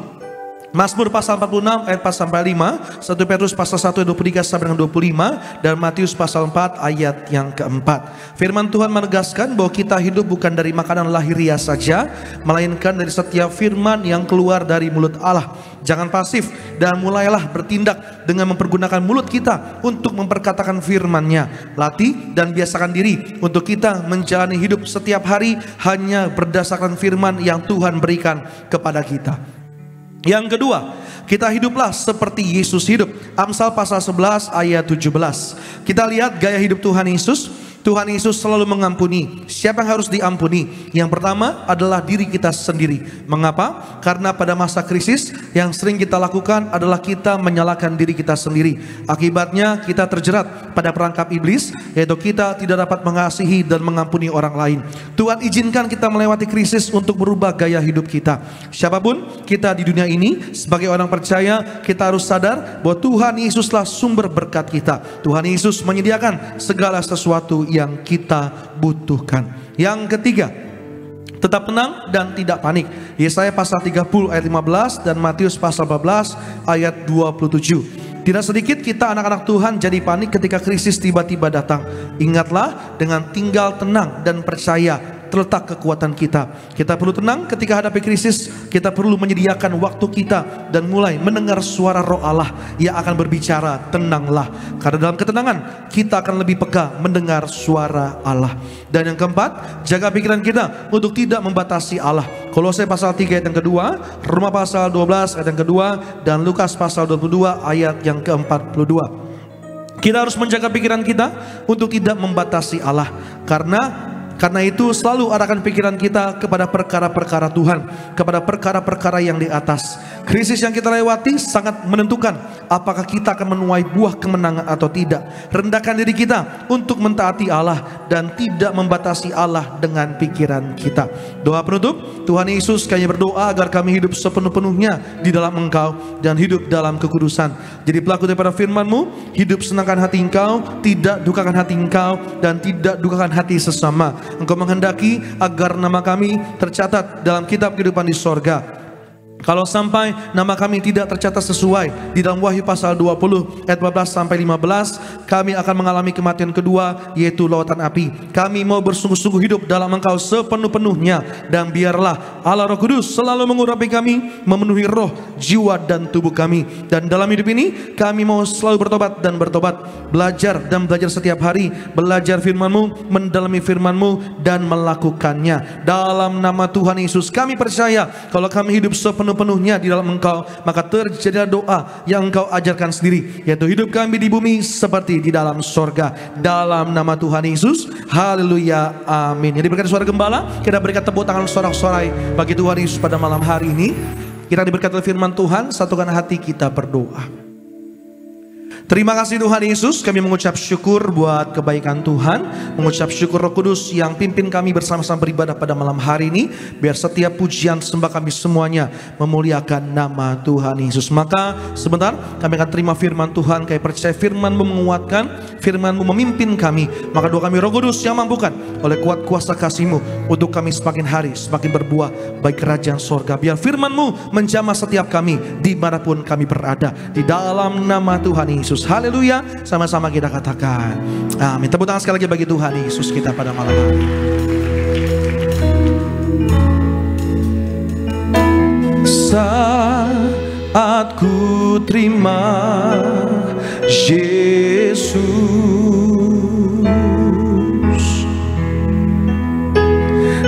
Mazmur pasal 46 ayat 4-5, 1 Petrus pasal 1 ayat 23 sampai dengan 25, dan Matius pasal 4 ayat yang keempat. Firman Tuhan menegaskan bahwa kita hidup bukan dari makanan lahiriah saja, melainkan dari setiap firman yang keluar dari mulut Allah. Jangan pasif dan mulailah bertindak dengan mempergunakan mulut kita untuk memperkatakan firman-Nya. Latih dan biasakan diri untuk kita menjalani hidup setiap hari hanya berdasarkan firman yang Tuhan berikan kepada kita. Yang kedua, kita hiduplah seperti Yesus hidup. Amsal pasal 11 ayat 17. Kita lihat gaya hidup Tuhan Yesus. Tuhan Yesus selalu mengampuni. Siapa yang harus diampuni? Yang pertama adalah diri kita sendiri. Mengapa? Karena pada masa krisis yang sering kita lakukan adalah kita menyalahkan diri kita sendiri. Akibatnya kita terjerat pada perangkap iblis, yaitu kita tidak dapat mengasihi dan mengampuni orang lain. Tuhan izinkan kita melewati krisis untuk merubah gaya hidup kita. Siapapun kita di dunia ini, sebagai orang percaya, kita harus sadar bahwa Tuhan Yesuslah sumber berkat kita. Tuhan Yesus menyediakan segala sesuatu yang kita butuhkan. Yang ketiga, tetap tenang dan tidak panik. Yesaya pasal 30 ayat 15 dan Matius pasal 14 ayat 27. Tidak sedikit kita anak-anak Tuhan jadi panik ketika krisis tiba-tiba datang. Ingatlah, dengan tinggal tenang dan percaya terletak kekuatan kita. Kita perlu tenang ketika hadapi krisis. Kita perlu menyediakan waktu kita dan mulai mendengar suara Roh Allah yang akan berbicara, tenanglah. Karena dalam ketenangan kita akan lebih peka mendengar suara Allah. Dan yang keempat, jaga pikiran kita untuk tidak membatasi Allah. Kolose pasal 3 ayat yang kedua, Roma pasal 12 ayat yang kedua, dan Lukas pasal 22 ayat yang ke-42. Kita harus menjaga pikiran kita untuk tidak membatasi Allah. Karena itu selalu arahkan pikiran kita kepada perkara-perkara Tuhan, kepada perkara-perkara yang di atas. Krisis yang kita lewati sangat menentukan apakah kita akan menuai buah kemenangan atau tidak. Rendahkan diri kita untuk mentaati Allah dan tidak membatasi Allah dengan pikiran kita. Doa penutup, Tuhan Yesus, kami berdoa agar kami hidup sepenuh-penuhnya di dalam Engkau dan hidup dalam kekudusan. Jadi pelaku daripada firman-Mu, hidup senangkan hati Engkau, tidak dukakan hati Engkau, dan tidak dukakan hati sesama. Engkau menghendaki agar nama kami tercatat dalam kitab kehidupan di sorga. Kalau sampai nama kami tidak tercatat sesuai di dalam Wahyu pasal 20 ayat 14 sampai 15, kami akan mengalami kematian kedua, yaitu lautan api. Kami mau bersungguh-sungguh hidup dalam Engkau sepenuh-penuhnya, dan biarlah Allah Roh Kudus selalu mengurapi kami, memenuhi roh, jiwa dan tubuh kami. Dan dalam hidup ini kami mau selalu bertobat dan bertobat, belajar dan belajar setiap hari, belajar firman-Mu, mendalami firman-Mu dan melakukannya. Dalam nama Tuhan Yesus kami percaya kalau kami hidup sepenuhnya di dalam Engkau, maka terjadilah doa yang Engkau ajarkan sendiri, yaitu hidup kami di bumi seperti di dalam sorga. Dalam nama Tuhan Yesus, haleluya, amin. Jadi berkat suara gembala, kita berikan tepuk tangan sorak-sorai bagi Tuhan Yesus pada malam hari ini. Kita diberkati oleh firman Tuhan, satukan hati kita berdoa. Terima kasih Tuhan Yesus, kami mengucap syukur buat kebaikan Tuhan, mengucap syukur Roh Kudus yang pimpin kami bersama-sama beribadah pada malam hari ini. Biar setiap pujian sembah kami semuanya memuliakan nama Tuhan Yesus. Maka sebentar kami akan terima firman Tuhan. Kami percaya firman-Mu menguatkan, firman-Mu memimpin kami. Maka doa kami Roh Kudus yang mampukan oleh kuat kuasa kasih-Mu untuk kami semakin hari semakin berbuah bagi kerajaan sorga. Biar firman-Mu menjamah setiap kami dimanapun kami berada. Di dalam nama Tuhan Yesus Yesus. Haleluya. Sama-sama kita katakan amin. Tepuk tangan sekali lagi bagi Tuhan Yesus kita pada malam hari. Saat ku terima Yesus,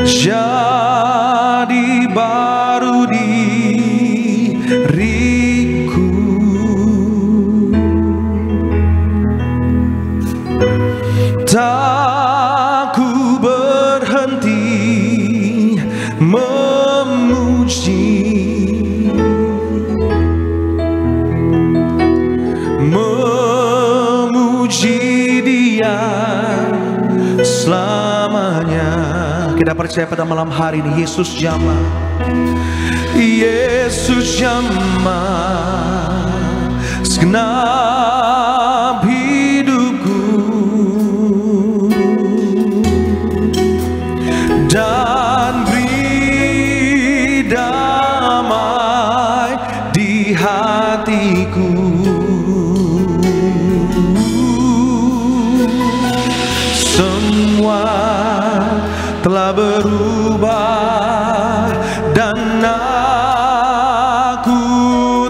jadi baru diriku. Tak ku berhenti memuji, Dia selamanya. Kita percaya pada malam hari ini Yesus jamah, Yesus jamah segenap hidupku, dan beri damai di hatiku. Semua telah berubah dan aku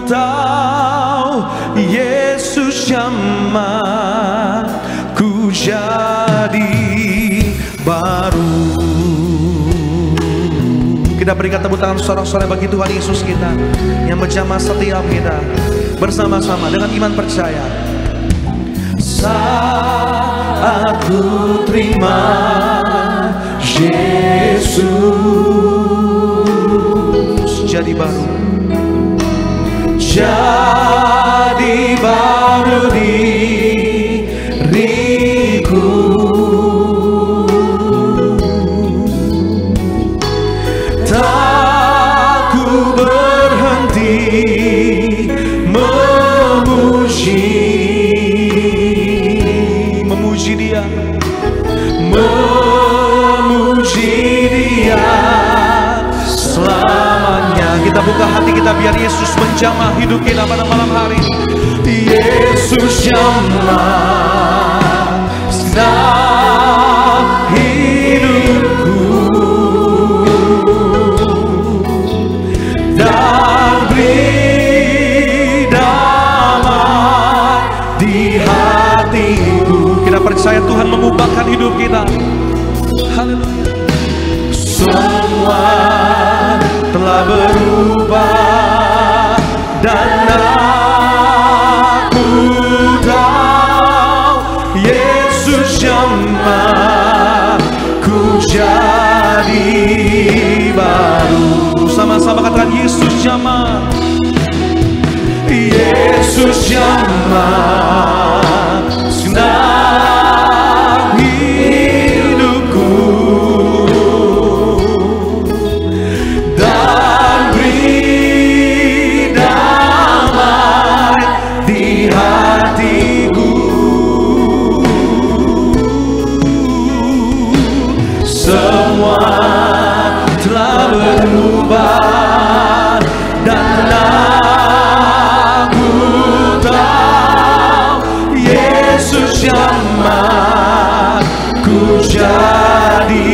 tahu Yesus jamah ku jadi baru. Kita berikan tepuk tangan sorak-sorai bagi Tuhan Yesus kita yang menjamah setiap kita bersama-sama dengan iman percaya. Saat ku terima Yesus, jadi baru diriku. Tak ku berhenti memuji Dia, selamanya. Kita buka hati kita biar Yesus menjamah hidup kita pada malam hari ini. Yesus jamah segenap hidupku, dan beri damai di hatiku. Kita percaya Tuhan mengubahkan hidup kita. Haleluya. Semua telah berubah dan aku tahu Yesus jamah ku jadi baru. Sama-sama katakan Yesus jamah, Yesus jamah segenap hidupku, dan beri damai di hatiku. Semua telah berubah dan aku tahu Yesus jamah ku jadi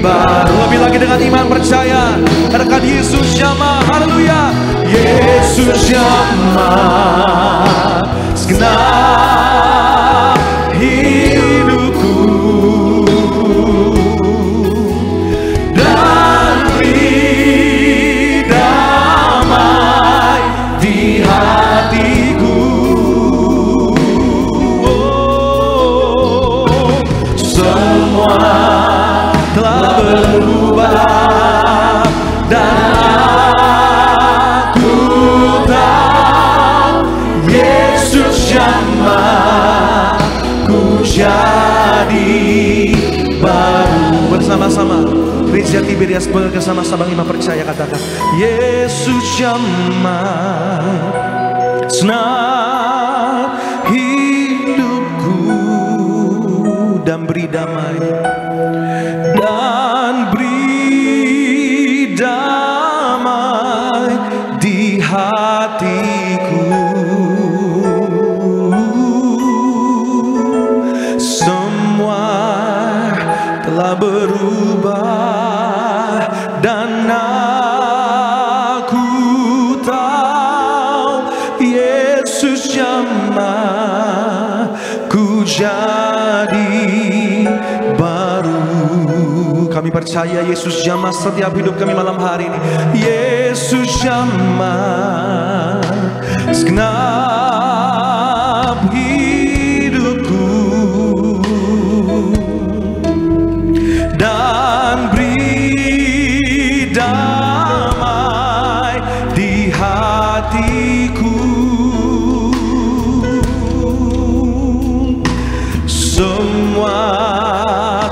baru. Lebih lagi dengan iman percaya, katakan Yesus jamah. Haleluya. Yesus jamah segenap hidupku, dan beri damai di hatiku. Semua telah berubah dan aku tahu Yesus jamah ku jadi baru. Bersama-sama Gereja Tiberias bersama-sama iman percaya katakan Yesus jamah segenap hidupku, dan beri damai, dan beri damai di hatiku. percaya Yesus jamah setiap hidup kami malam hari ini. Yesus jamah segenap hidupku dan beri damai di hatiku. Semua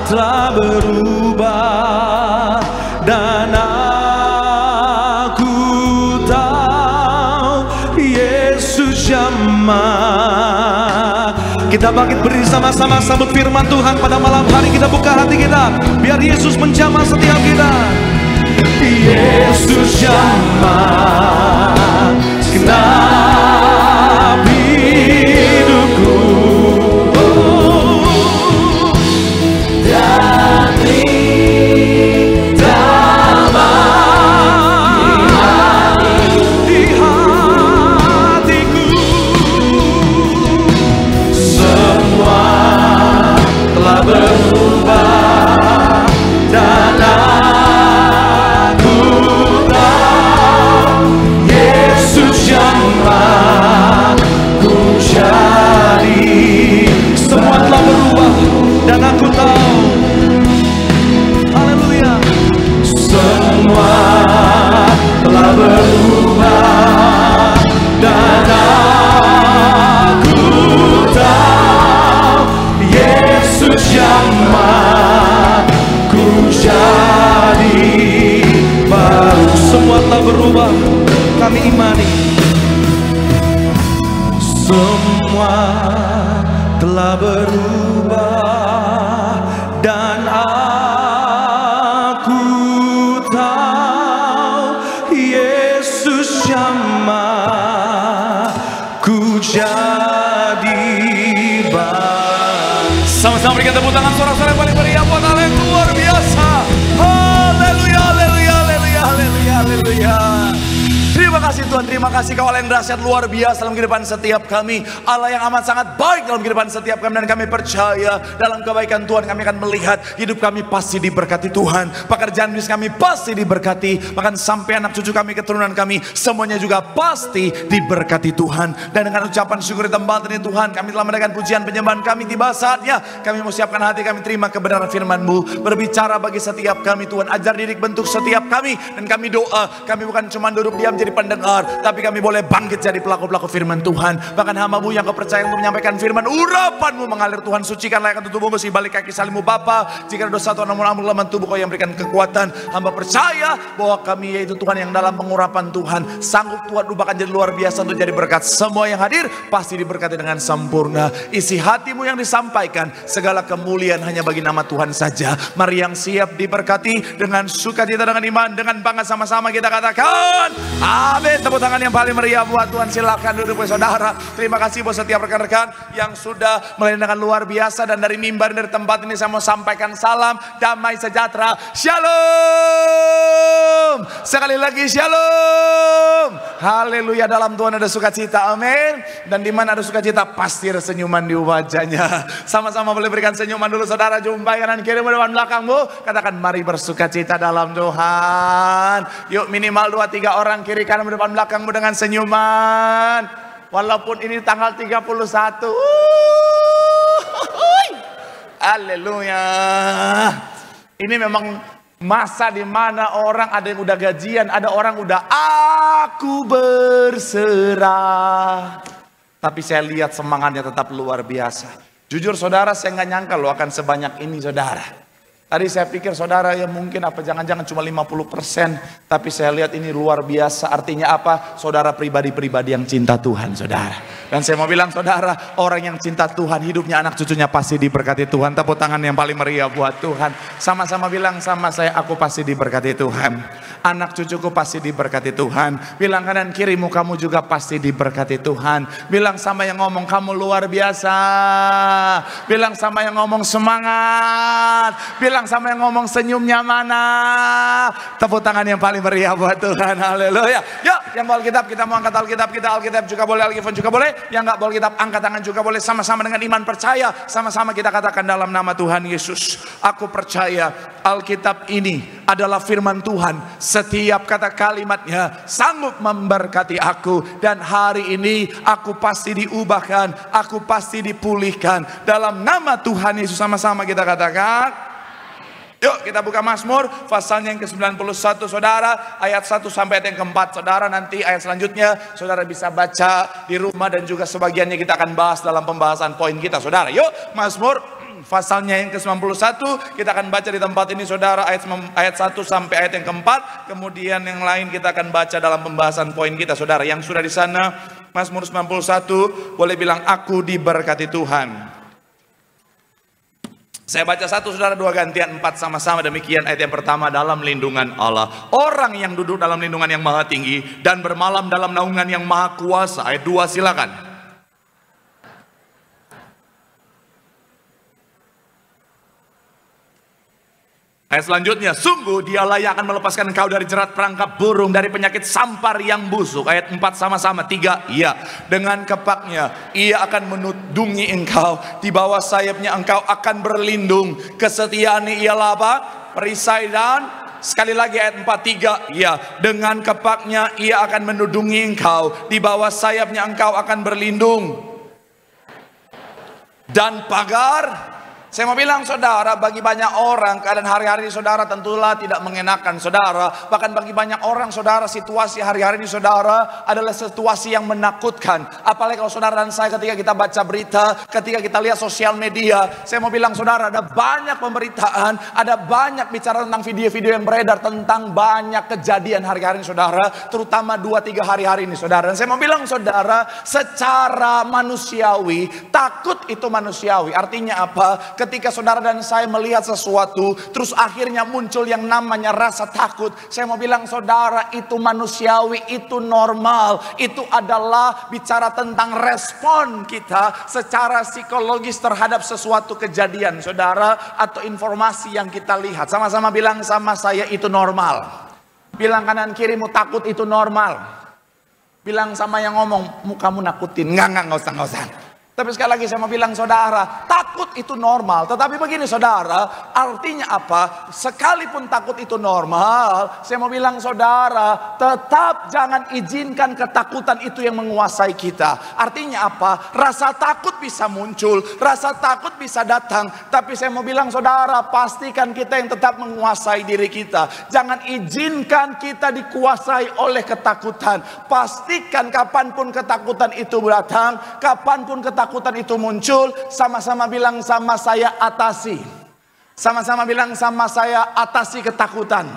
telah berubah dan aku tahu Yesus jamah. Kita bangkit berdiri sama-sama sambut firman Tuhan pada malam hari. Kita buka hati kita, biar Yesus menjamah setiap kita. Yesus jamah segenap hidupku. Dan aku tahu, haleluya, semua telah berubah dan aku tahu Yesus jamah ku jadi baru. Semua telah berubah, kami imani. Semua telah berubah dan aku tahu Yesus jamah ku jadi baru. Sama-sama berikan tepuk tangan sorak-sorai yang paling meriah buat Allah yang luar biasa. Haleluya, haleluya, haleluya, haleluya, haleluya. Terima kasih Tuhan, terima kasih Kau Allah yang dahsyat luar biasa dalam kehidupan setiap kami. Allah yang amat sangat baik dalam kehidupan setiap kami. Dan kami percaya dalam kebaikan Tuhan kami akan melihat hidup kami pasti diberkati Tuhan. Pekerjaan bisnis kami pasti diberkati. Bahkan sampai anak cucu kami, keturunan kami, semuanya juga pasti diberkati Tuhan. Dan dengan ucapan syukur di tempat ini Tuhan, kami telah menaikkan pujian penyembahan kami. Tiba saatnya kami mau siapkan hati kami terima kebenaran firman-Mu. Berbicara bagi setiap kami Tuhan. Ajar didik bentuk setiap kami. Dan kami doa, kami bukan cuma duduk diam jadi pendengar, tapi kami boleh bangkit jadi pelaku-pelaku firman Tuhan. Bahkan hamba-Mu yang Kau percaya untuk menyampaikan firman, urapan-Mu mengalir Tuhan. Sucikan layakkan tubuh-Mu si balik kaki salib-Mu Bapa. Jika ada dosa Tuhan namun ambil laman tubuh Kau yang berikan kekuatan. Hamba percaya bahwa kami yaitu Tuhan yang dalam pengurapan Tuhan sanggup Tuhan ubahkan jadi luar biasa untuk jadi berkat. Semua yang hadir pasti diberkati dengan sempurna. Isi hati-Mu yang disampaikan, segala kemuliaan hanya bagi nama Tuhan saja. Mari yang siap diberkati dengan sukacita, dengan iman, dengan bangga sama-sama kita katakan amin. Tepuk tangan yang paling meriah buat Tuhan. Silakan duduk saudara. Terima kasih buat setiap rekan-rekan yang sudah melayani dengan luar biasa. Dan dari mimbar, dari tempat ini saya mau sampaikan salam damai sejahtera. Shalom. Sekali lagi shalom. Haleluya. Dalam Tuhan ada sukacita, amin. Dan di mana ada sukacita pasti ada senyuman di wajahnya. Sama-sama boleh berikan senyuman dulu saudara. Jumpai kanan kiri depan belakangmu. Katakan mari bersukacita dalam Tuhan. Yuk minimal 2-3 orang kiri kanan depan belakangmu dengan senyuman. Walaupun ini tanggal 31. Haleluya. Ini memang masa di mana orang ada yang udah gajian, ada orang udah aku berserah. Tapi saya lihat semangatnya tetap luar biasa. Jujur saudara, saya nggak nyangka loh akan sebanyak ini saudara. Tadi saya pikir saudara ya mungkin apa jangan-jangan cuma 50%. Tapi saya lihat ini luar biasa. Artinya apa? Saudara pribadi-pribadi yang cinta Tuhan saudara. Dan saya mau bilang saudara, orang yang cinta Tuhan, hidupnya anak cucunya pasti diberkati Tuhan. Tepuk tangan yang paling meriah buat Tuhan. Sama-sama bilang sama saya, aku pasti diberkati Tuhan. Anak cucuku pasti diberkati Tuhan. Bilang kanan kirimu, kamu juga pasti diberkati Tuhan. Bilang sama yang ngomong, kamu luar biasa. Bilang sama yang ngomong, semangat. Bilang bilang sama yang ngomong, senyumnya mana? Tepuk tangan yang paling meriah buat Tuhan. Haleluya. Yuk, yang bawa Alkitab kita mau angkat Alkitab kita. Alkitab juga boleh, Alkitab juga boleh. Yang nggak bawa Alkitab angkat tangan juga boleh. Sama-sama dengan iman percaya. Sama-sama kita katakan dalam nama Tuhan Yesus. Aku percaya Alkitab ini adalah firman Tuhan. Setiap kata kalimatnya sanggup memberkati aku. Dan hari ini aku pasti diubahkan. Aku pasti dipulihkan. Dalam nama Tuhan Yesus, sama-sama kita katakan. Yuk kita buka Mazmur pasalnya yang ke-91 saudara, ayat 1 sampai ayat yang ke-4. Saudara, nanti ayat selanjutnya saudara bisa baca di rumah dan juga sebagiannya kita akan bahas dalam pembahasan poin kita saudara. Yuk Mazmur pasalnya yang ke-91 kita akan baca di tempat ini saudara, ayat 1 sampai ayat yang ke-4. Kemudian yang lain kita akan baca dalam pembahasan poin kita saudara. Yang sudah di sana Mazmur 91 boleh bilang, aku diberkati Tuhan. Saya baca 1 saudara, 2 gantian, 4 sama-sama. Demikian ayat yang pertama, dalam lindungan Allah. Orang yang duduk dalam lindungan yang maha tinggi dan bermalam dalam naungan yang maha kuasa. Ayat 2 silakan. Ayat selanjutnya, sungguh dialah yang akan melepaskan engkau dari jerat perangkap burung, dari penyakit sampar yang busuk. Ayat 4 sama-sama, 3, iya. Dengan kepaknya ia akan menudungi engkau, di bawah sayapnya engkau akan berlindung. Kesetiaan ialah apa? Perisai dan, sekali lagi ayat 4, 3, iya. Dengan kepaknya ia akan menudungi engkau, di bawah sayapnya engkau akan berlindung. Dan pagar. Saya mau bilang saudara, bagi banyak orang keadaan hari-hari saudara tentulah tidak mengenakan saudara. Bahkan bagi banyak orang saudara, situasi hari-hari ini saudara adalah situasi yang menakutkan. Apalagi kalau saudara dan saya ketika kita baca berita, ketika kita lihat sosial media. Saya mau bilang saudara, ada banyak pemberitaan, ada banyak bicara tentang video-video yang beredar tentang banyak kejadian hari-hari ini saudara, terutama 2-3 hari-hari ini saudara. Dan saya mau bilang saudara, secara manusiawi, takut itu manusiawi. Artinya apa? Ketika saudara dan saya melihat sesuatu, terus akhirnya muncul yang namanya rasa takut. Saya mau bilang saudara, itu manusiawi, itu normal. Itu adalah bicara tentang respon kita secara psikologis terhadap sesuatu kejadian saudara, atau informasi yang kita lihat. Sama-sama bilang sama saya, itu normal. Bilang kanan kirimu, takut itu normal. Bilang sama yang ngomong, mukamu nakutin. Enggak usah. Tapi sekali lagi saya mau bilang saudara, takut itu normal. Tetapi begini saudara, artinya apa? Sekalipun takut itu normal, saya mau bilang saudara, tetap jangan izinkan ketakutan itu yang menguasai kita. Artinya apa? Rasa takut bisa muncul, rasa takut bisa datang. Tapi saya mau bilang saudara, pastikan kita yang tetap menguasai diri kita. Jangan izinkan kita dikuasai oleh ketakutan. Pastikan kapanpun ketakutan itu datang, kapanpun ketakutan itu muncul, sama-sama bilang sama saya, atasi. Sama-sama bilang sama saya, atasi ketakutan.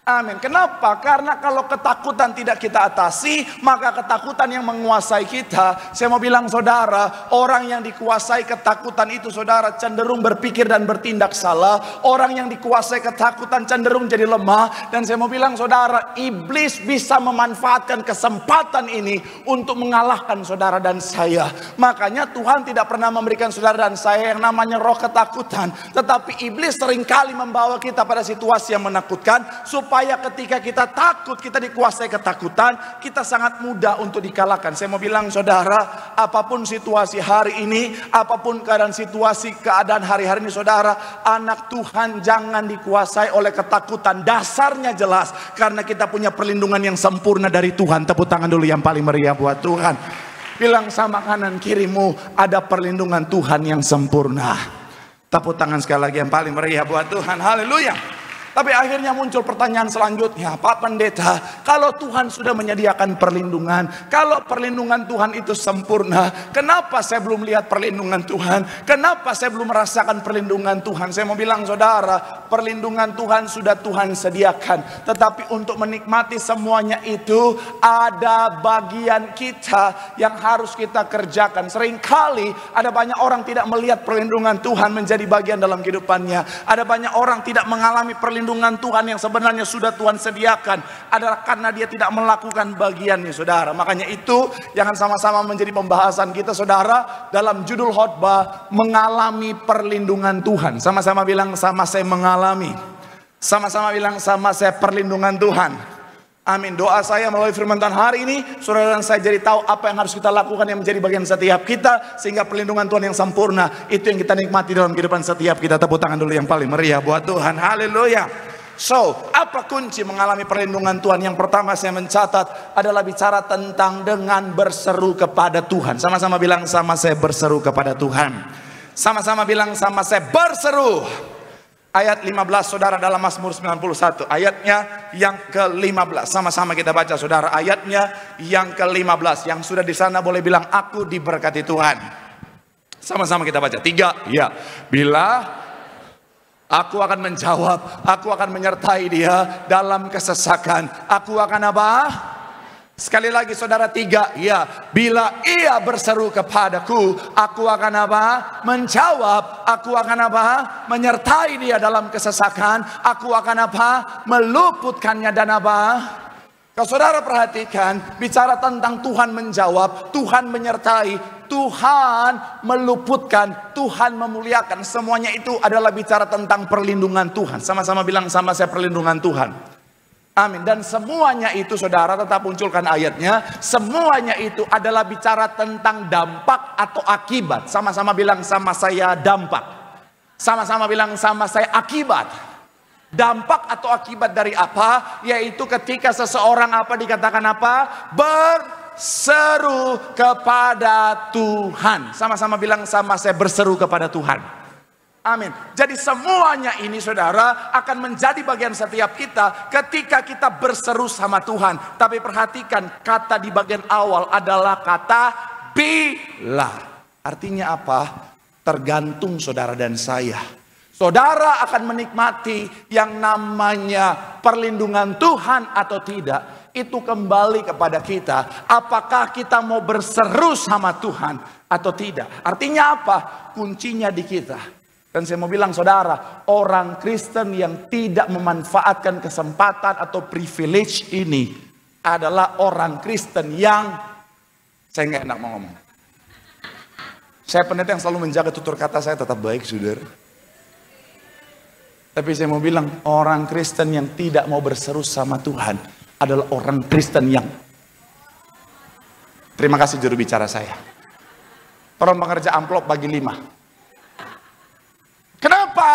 Amin. Kenapa? Karena kalau ketakutan tidak kita atasi, maka ketakutan yang menguasai kita. Saya mau bilang saudara, orang yang dikuasai ketakutan itu saudara cenderung berpikir dan bertindak salah. Orang yang dikuasai ketakutan cenderung jadi lemah. Dan saya mau bilang saudara, iblis bisa memanfaatkan kesempatan ini untuk mengalahkan saudara dan saya. Makanya Tuhan tidak pernah memberikan saudara dan saya yang namanya roh ketakutan. Tetapi iblis seringkali membawa kita pada situasi yang menakutkan, supaya ketika kita takut, kita dikuasai ketakutan, kita sangat mudah untuk dikalahkan. Saya mau bilang saudara, apapun situasi hari ini, apapun keadaan hari-hari ini saudara, anak Tuhan jangan dikuasai oleh ketakutan. Dasarnya jelas, karena kita punya perlindungan yang sempurna dari Tuhan. Tepuk tangan dulu yang paling meriah buat Tuhan. Bilang sama kanan kirimu, ada perlindungan Tuhan yang sempurna. Tepuk tangan sekali lagi yang paling meriah buat Tuhan. Haleluya. Tapi akhirnya muncul pertanyaan selanjutnya, Pak Pendeta, kalau Tuhan sudah menyediakan perlindungan, kalau perlindungan Tuhan itu sempurna, kenapa saya belum lihat perlindungan Tuhan? Kenapa saya belum merasakan perlindungan Tuhan? Saya mau bilang saudara, perlindungan Tuhan sudah Tuhan sediakan. Tetapi untuk menikmati semuanya itu, ada bagian kita yang harus kita kerjakan. Seringkali ada banyak orang tidak melihat perlindungan Tuhan menjadi bagian dalam kehidupannya. Ada banyak orang tidak mengalami perlindungan perlindungan Tuhan yang sebenarnya sudah Tuhan sediakan adalah karena dia tidak melakukan bagiannya, saudara. Makanya itu jangan sama-sama menjadi pembahasan kita, saudara, dalam judul khotbah, mengalami perlindungan Tuhan. Sama-sama bilang, sama saya mengalami. Sama-sama bilang, sama saya perlindungan Tuhan. Amin. Doa saya melalui firman Tuhan hari ini, saudara dan saya jadi tahu apa yang harus kita lakukan yang menjadi bagian setiap kita, sehingga perlindungan Tuhan yang sempurna itu yang kita nikmati dalam kehidupan setiap kita. Tepuk tangan dulu yang paling meriah buat Tuhan. Haleluya. So, apa kunci mengalami perlindungan Tuhan? Yang pertama saya mencatat adalah bicara tentang dengan berseru kepada Tuhan. Sama-sama bilang, sama saya berseru kepada Tuhan. Sama-sama bilang, sama saya berseru. Ayat 15 saudara dalam Mazmur 91. Ayatnya yang ke-15. Sama-sama kita baca saudara. Ayatnya yang ke-15. Yang sudah di sana boleh bilang, aku diberkati Tuhan. Sama-sama kita baca. 3. Ya. Bila aku akan menjawab, aku akan menyertai dia dalam kesesakan. Aku akan apa? Sekali lagi saudara. 3. Ya. Bila ia berseru kepadaku, aku akan apa? Menjawab. Aku akan apa? Menyertai dia dalam kesesakan. Aku akan apa? Meluputkannya dan apa? Kalau saudara perhatikan, bicara tentang Tuhan menjawab, Tuhan menyertai, Tuhan meluputkan, Tuhan memuliakan. Semuanya itu adalah bicara tentang perlindungan Tuhan. Sama-sama bilang, sama saya perlindungan Tuhan. Amin. Dan semuanya itu saudara, tetap munculkan ayatnya. Semuanya itu adalah bicara tentang dampak atau akibat. Sama-sama bilang, sama saya dampak. Sama-sama bilang, sama saya akibat. Dampak atau akibat dari apa? Yaitu ketika seseorang apa dikatakan apa? Berseru kepada Tuhan. Sama-sama bilang, sama saya berseru kepada Tuhan. Amin. Jadi semuanya ini saudara akan menjadi bagian setiap kita ketika kita berseru sama Tuhan. Tapi perhatikan, kata di bagian awal adalah kata bila. Artinya apa? Tergantung saudara dan saya. Saudara akan menikmati yang namanya perlindungan Tuhan atau tidak. Itu kembali kepada kita. Apakah kita mau berseru sama Tuhan atau tidak? Artinya apa? Kuncinya di kita. Dan saya mau bilang saudara, orang Kristen yang tidak memanfaatkan kesempatan atau privilege ini adalah orang Kristen yang, saya nggak enak mau ngomong. Saya pendeta yang selalu menjaga tutur kata saya tetap baik, saudara. Tapi saya mau bilang, orang Kristen yang tidak mau berseru sama Tuhan adalah orang Kristen yang, terima kasih juru bicara saya, tolong pengerja amplop bagi 5. Kenapa?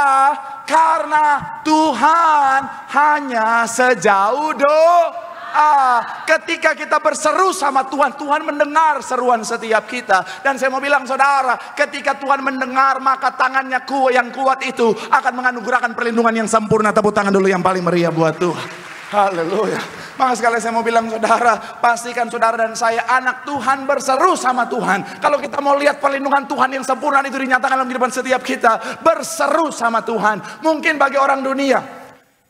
Karena Tuhan hanya sejauh doa. Ketika kita berseru sama Tuhan, Tuhan mendengar seruan setiap kita. Dan saya mau bilang saudara, ketika Tuhan mendengar, maka tangannya yang kuat itu akan menganugerahkan perlindungan yang sempurna. Tepuk tangan dulu yang paling meriah buat Tuhan. Haleluya. Maka sekali saya mau bilang saudara, pastikan saudara dan saya anak Tuhan berseru sama Tuhan. Kalau kita mau lihat perlindungan Tuhan yang sempurna itu dinyatakan dalam kehidupan setiap kita, berseru sama Tuhan. Mungkin bagi orang dunia,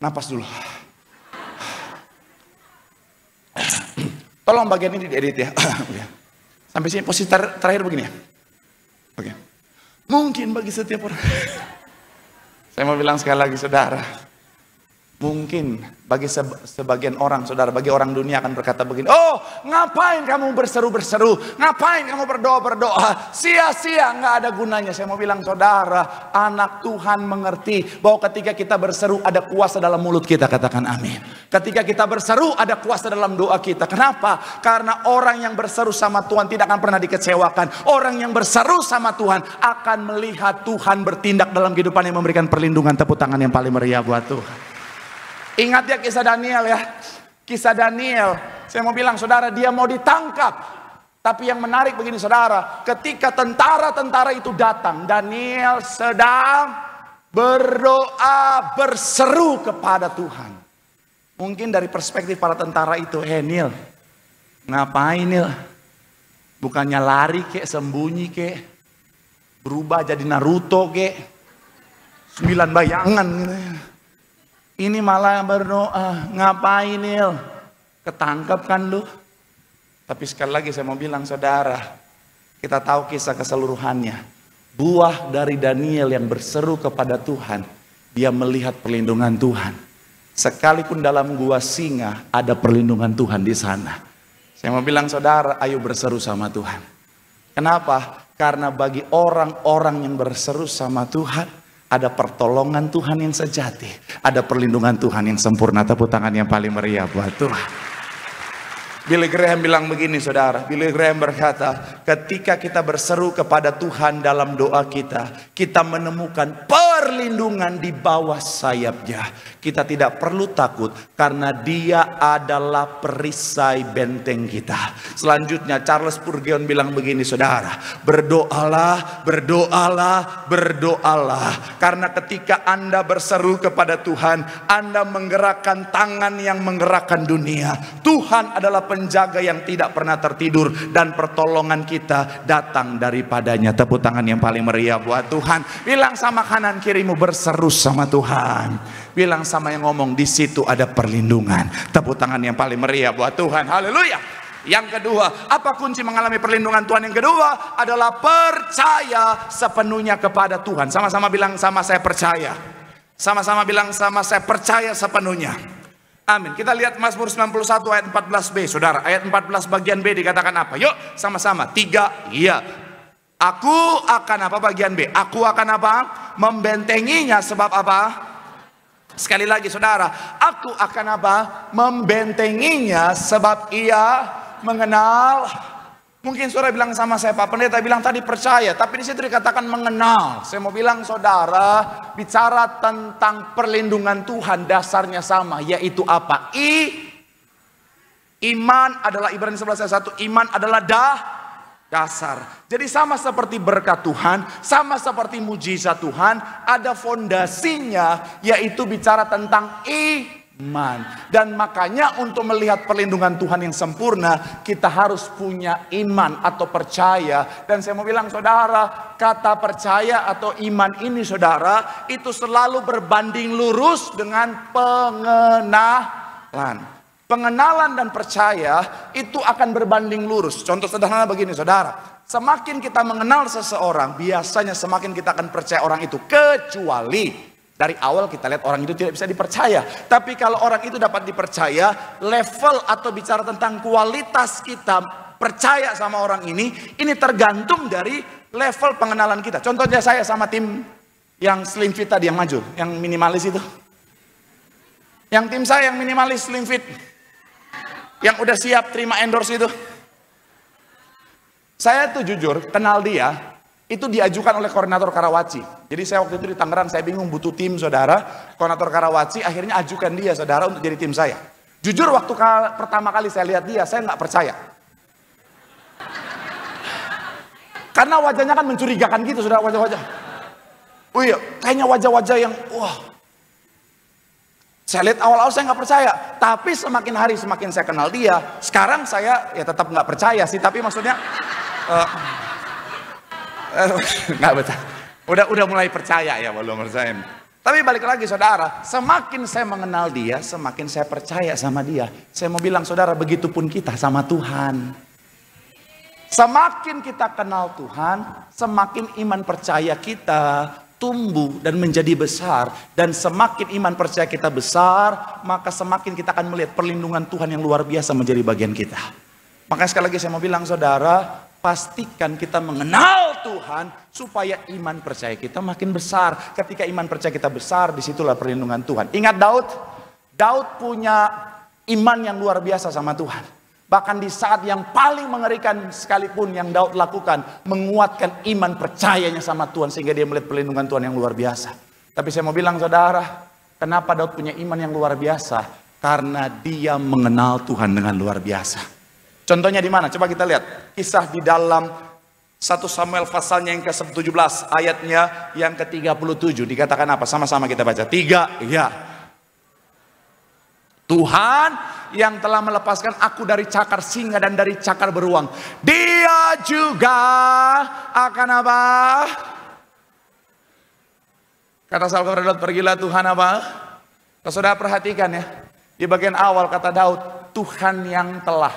napas dulu. Tolong bagian ini diedit ya. Sampai sini posisi terakhir begini ya. Oke. Mungkin bagi setiap orang. Saya mau bilang sekali lagi saudara, mungkin bagi sebagian orang saudara, bagi orang dunia akan berkata begini, oh ngapain kamu berseru-berseru, ngapain kamu berdoa-berdoa, sia-sia, nggak ada gunanya. Saya mau bilang saudara, anak Tuhan mengerti bahwa ketika kita berseru ada kuasa dalam mulut kita, katakan amin. Ketika kita berseru ada kuasa dalam doa kita. Kenapa? Karena orang yang berseru sama Tuhan tidak akan pernah dikecewakan. Orang yang berseru sama Tuhan akan melihat Tuhan bertindak dalam kehidupan yang memberikan perlindungan. Tepuk tangan yang paling meriah buat Tuhan. Ingat ya kisah Daniel ya. Kisah Daniel. Saya mau bilang saudara, dia mau ditangkap. Tapi yang menarik begini saudara. Ketika tentara-tentara itu datang, Daniel sedang berdoa, berseru kepada Tuhan. Mungkin dari perspektif para tentara itu, Neil, ngapain Neil? Bukannya lari kek, sembunyi kek, berubah jadi Naruto kek, 9 bayangan gitu. Ini malah berdoa, ngapain Neil? Ketangkep kan lu? Tapi sekali lagi saya mau bilang saudara, kita tahu kisah keseluruhannya. Buah dari Daniel yang berseru kepada Tuhan, dia melihat perlindungan Tuhan. Sekalipun dalam gua singa ada perlindungan Tuhan di sana. Saya mau bilang saudara, ayo berseru sama Tuhan. Kenapa? Karena bagi orang-orang yang berseru sama Tuhan, ada pertolongan Tuhan yang sejati, ada perlindungan Tuhan yang sempurna. Tepuk tangan yang paling meriah buat Tuhan. Billy Graham bilang begini saudara, Billy Graham berkata, ketika kita berseru kepada Tuhan dalam doa kita, kita menemukan perlindungan di bawah sayapnya. Kita tidak perlu takut karena Dia adalah perisai benteng kita. Selanjutnya Charles Spurgeon bilang begini saudara, berdoalah, berdoalah, berdoalah. Karena ketika Anda berseru kepada Tuhan, Anda menggerakkan tangan yang menggerakkan dunia. Tuhan adalah penjaga yang tidak pernah tertidur, dan pertolongan kita datang daripadanya. Tepuk tangan yang paling meriah buat Tuhan. Bilang sama kanan kirimu, berseru sama Tuhan. Bilang sama yang ngomong, di situ ada perlindungan. Tepuk tangan yang paling meriah buat Tuhan. Haleluya. Yang kedua, apa kunci mengalami perlindungan Tuhan? Yang kedua adalah percaya sepenuhnya kepada Tuhan. Sama-sama bilang sama saya percaya. Sama-sama bilang sama saya percaya sepenuhnya. Amin. Kita lihat Mazmur 91 ayat 14b, saudara. Ayat 14 bagian B dikatakan apa? Yuk sama-sama. 3, iya. Aku akan apa bagian B? Aku akan apa? Membentenginya sebab apa? Sekali lagi saudara. Aku akan apa? Membentenginya sebab ia mengenal. Mungkin saudara bilang sama saya, Pak Pendeta bilang tadi percaya, tapi di situ dikatakan mengenal. Saya mau bilang saudara, bicara tentang perlindungan Tuhan dasarnya sama, yaitu apa? Iman adalah, Ibrani 11 ayat 1, iman adalah dasar. Jadi sama seperti berkat Tuhan, sama seperti mujizat Tuhan, ada fondasinya, yaitu bicara tentang iman. Dan makanya untuk melihat perlindungan Tuhan yang sempurna, kita harus punya iman atau percaya. Dan saya mau bilang saudara, kata percaya atau iman ini saudara, itu selalu berbanding lurus dengan pengenalan. Pengenalan dan percaya itu akan berbanding lurus. Contoh sederhana begini saudara, semakin kita mengenal seseorang, biasanya semakin kita akan percaya orang itu. Kecuali dari awal kita lihat orang itu tidak bisa dipercaya. Tapi kalau orang itu dapat dipercaya, level atau bicara tentang kualitas kita percaya sama orang ini tergantung dari level pengenalan kita. Contohnya saya sama tim yang slim fit tadi, yang maju, yang minimalis itu. Yang tim saya yang minimalis slim fit, yang udah siap terima endorse itu. Saya tuh jujur kenal dia, itu diajukan oleh koordinator Karawaci. Jadi saya waktu itu di Tangerang, saya bingung butuh tim saudara. Koordinator Karawaci akhirnya ajukan dia saudara untuk jadi tim saya. Jujur waktu pertama kali saya lihat dia, saya nggak percaya. Karena wajahnya kan mencurigakan gitu saudara, wajah-wajah. Oh iya, kayaknya wajah-wajah yang wah. Saya lihat awal-awal saya nggak percaya, tapi semakin hari semakin saya kenal dia. Sekarang saya ya tetap nggak percaya sih, tapi maksudnya nggak betul. Udah mulai percaya ya, belum percaya. Tapi balik lagi saudara, semakin saya mengenal dia, semakin saya percaya sama dia. Saya mau bilang saudara, begitupun kita sama Tuhan. Semakin kita kenal Tuhan, semakin iman percaya kita tumbuh dan menjadi besar. Dan semakin iman percaya kita besar, maka semakin kita akan melihat perlindungan Tuhan yang luar biasa menjadi bagian kita. Makanya sekali lagi saya mau bilang saudara, pastikan kita mengenal Tuhan supaya iman percaya kita makin besar. Ketika iman percaya kita besar, disitulah perlindungan Tuhan. Ingat Daud punya iman yang luar biasa sama Tuhan. Bahkan di saat yang paling mengerikan sekalipun yang Daud lakukan, menguatkan iman percayanya sama Tuhan sehingga dia melihat perlindungan Tuhan yang luar biasa. Tapi saya mau bilang saudara, kenapa Daud punya iman yang luar biasa? Karena dia mengenal Tuhan dengan luar biasa. Contohnya di mana? Coba kita lihat. Kisah di dalam 1 Samuel pasalnya yang ke-17 ayatnya yang ke-37 dikatakan apa? Sama-sama kita baca. 3, ya. Tuhan yang telah melepaskan aku dari cakar singa dan dari cakar beruang, Dia juga akan apa? Kata Saul, pergilah Tuhan apa? Kalau saudara perhatikan ya, di bagian awal kata Daud, Tuhan yang telah,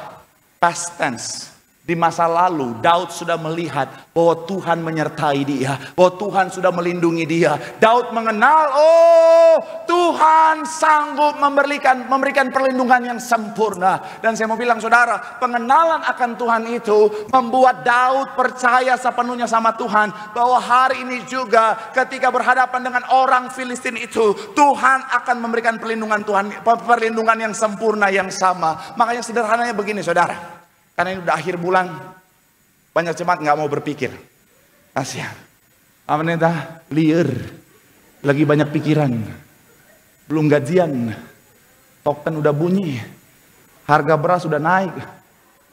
past tense. Di masa lalu Daud sudah melihat bahwa Tuhan menyertai dia, bahwa Tuhan sudah melindungi dia. Daud mengenal, oh Tuhan Tuhan sanggup memberikan perlindungan yang sempurna. Dan saya mau bilang saudara, pengenalan akan Tuhan itu membuat Daud percaya sepenuhnya sama Tuhan, bahwa hari ini juga ketika berhadapan dengan orang Filistin itu, Tuhan akan memberikan perlindungan yang sempurna yang sama. Makanya sederhananya begini saudara, karena ini udah akhir bulan, banyak jemaat nggak mau berpikir. Kasihan, amin dah, liar, lagi banyak pikiran. Belum gajian, token udah bunyi, harga beras udah naik,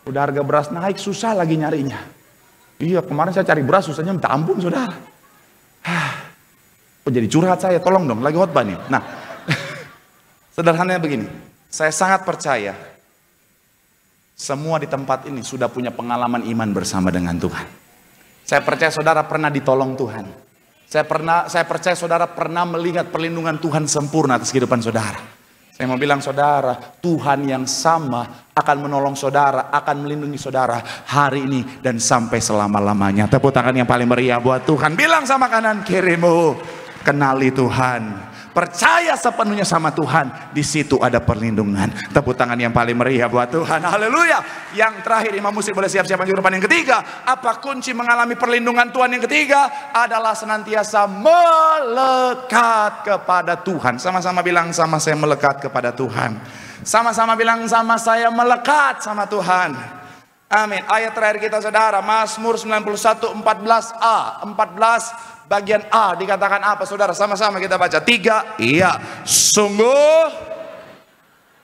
udah harga beras naik susah lagi nyarinya. Iya, kemarin saya cari beras susahnya minta ampun saudara. Oh, jadi curhat saya, tolong dong, lagi khotbah nih. Nah, sederhananya begini, saya sangat percaya semua di tempat ini sudah punya pengalaman iman bersama dengan Tuhan. Saya percaya saudara pernah ditolong Tuhan. Saya percaya saudara pernah melihat perlindungan Tuhan sempurna atas kehidupan saudara. Saya mau bilang saudara, Tuhan yang sama akan menolong saudara, akan melindungi saudara hari ini dan sampai selama-lamanya. Tepuk tangan yang paling meriah buat Tuhan. Bilang sama kanan kirimu, kenali Tuhan. Percaya sepenuhnya sama Tuhan, di situ ada perlindungan. Tepuk tangan yang paling meriah buat Tuhan. Haleluya. Yang terakhir, imam musik boleh siap-siap maju depan. Yang ketiga, apa kunci mengalami perlindungan Tuhan? Yang ketiga adalah senantiasa melekat kepada Tuhan. Sama-sama bilang sama saya, melekat kepada Tuhan. Sama-sama bilang sama saya, melekat sama Tuhan. Amin. Ayat terakhir kita saudara, Mazmur 91 14a, 14 bagian A dikatakan apa saudara? Sama-sama kita baca. 3, iya. Sungguh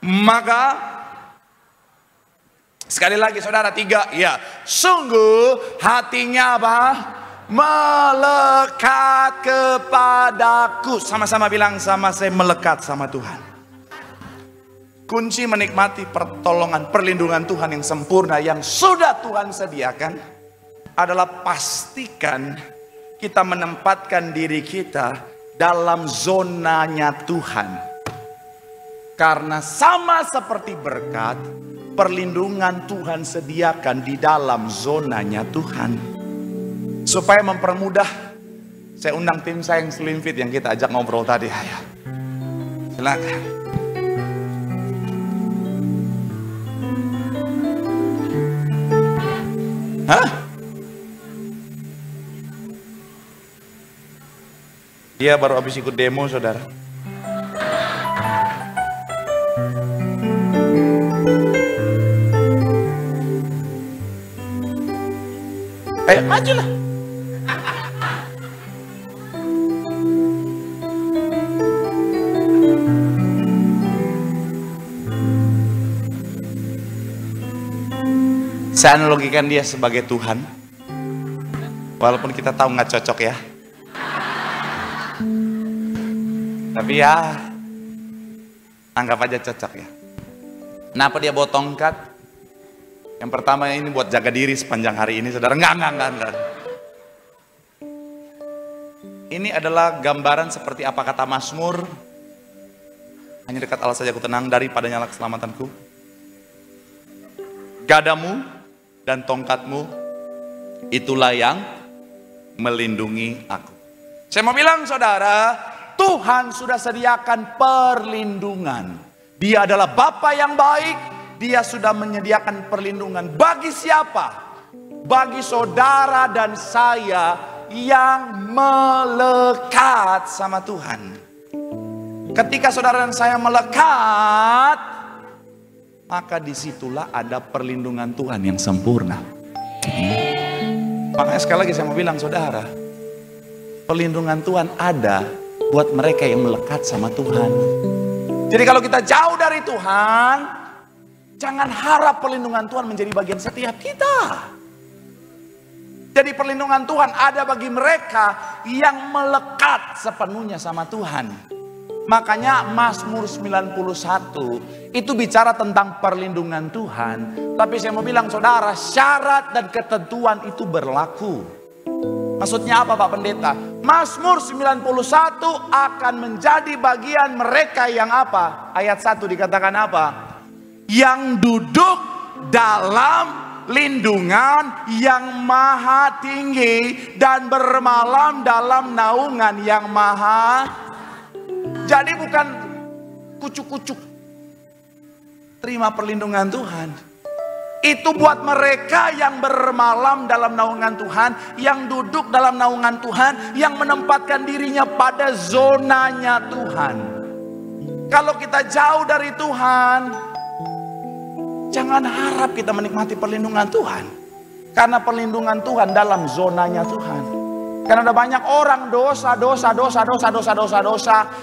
maka, sekali lagi saudara, 3, iya. Sungguh hatinya apa? Melekat kepadaku. Sama-sama bilang sama saya, melekat sama Tuhan. Kunci menikmati pertolongan, perlindungan Tuhan yang sempurna yang sudah Tuhan sediakan adalah pastikan kita menempatkan diri kita dalam zonanya Tuhan. Karena sama seperti berkat, perlindungan Tuhan sediakan di dalam zonanya Tuhan. Supaya mempermudah, saya undang tim saya yang Slim Fit yang kita ajak ngobrol tadi. Ayo, silakan. Hah? Dia baru habis ikut demo saudara. Ayo majulah. Saya analogikan dia sebagai Tuhan. Walaupun kita tahu nggak cocok ya. Tapi ya, anggap aja cocok ya. Kenapa dia bawa tongkat? Yang pertama ini buat jaga diri sepanjang hari ini, saudara. Enggak. Ini adalah gambaran seperti apa kata Mazmur. Hanya dekat Allah saja aku tenang, daripada nyala keselamatanku. Gadamu dan tongkatmu, itulah yang melindungi aku. Saya mau bilang saudara, Tuhan sudah sediakan perlindungan. Dia adalah Bapa yang baik. Dia sudah menyediakan perlindungan. Bagi siapa? Bagi saudara dan saya yang melekat sama Tuhan. Ketika saudara dan saya melekat, maka disitulah ada perlindungan Tuhan yang sempurna. Makanya sekali lagi saya mau bilang saudara, perlindungan Tuhan ada buat mereka yang melekat sama Tuhan. Jadi kalau kita jauh dari Tuhan, jangan harap perlindungan Tuhan menjadi bagian setiap kita. Jadi perlindungan Tuhan ada bagi mereka yang melekat sepenuhnya sama Tuhan. Makanya Mazmur 91 itu bicara tentang perlindungan Tuhan. Tapi saya mau bilang saudara, syarat dan ketentuan itu berlaku. Maksudnya apa Pak Pendeta? Mazmur 91 akan menjadi bagian mereka yang apa? Ayat 1 dikatakan apa? Yang duduk dalam lindungan yang maha tinggi dan bermalam dalam naungan yang maha. Jadi bukan kucuk-kucuk. Terima perlindungan Tuhan. Itu buat mereka yang bermalam dalam naungan Tuhan, yang duduk dalam naungan Tuhan, yang menempatkan dirinya pada zonanya Tuhan. Kalau kita jauh dari Tuhan, jangan harap kita menikmati perlindungan Tuhan. Karena perlindungan Tuhan dalam zonanya Tuhan. Karena ada banyak orang dosa,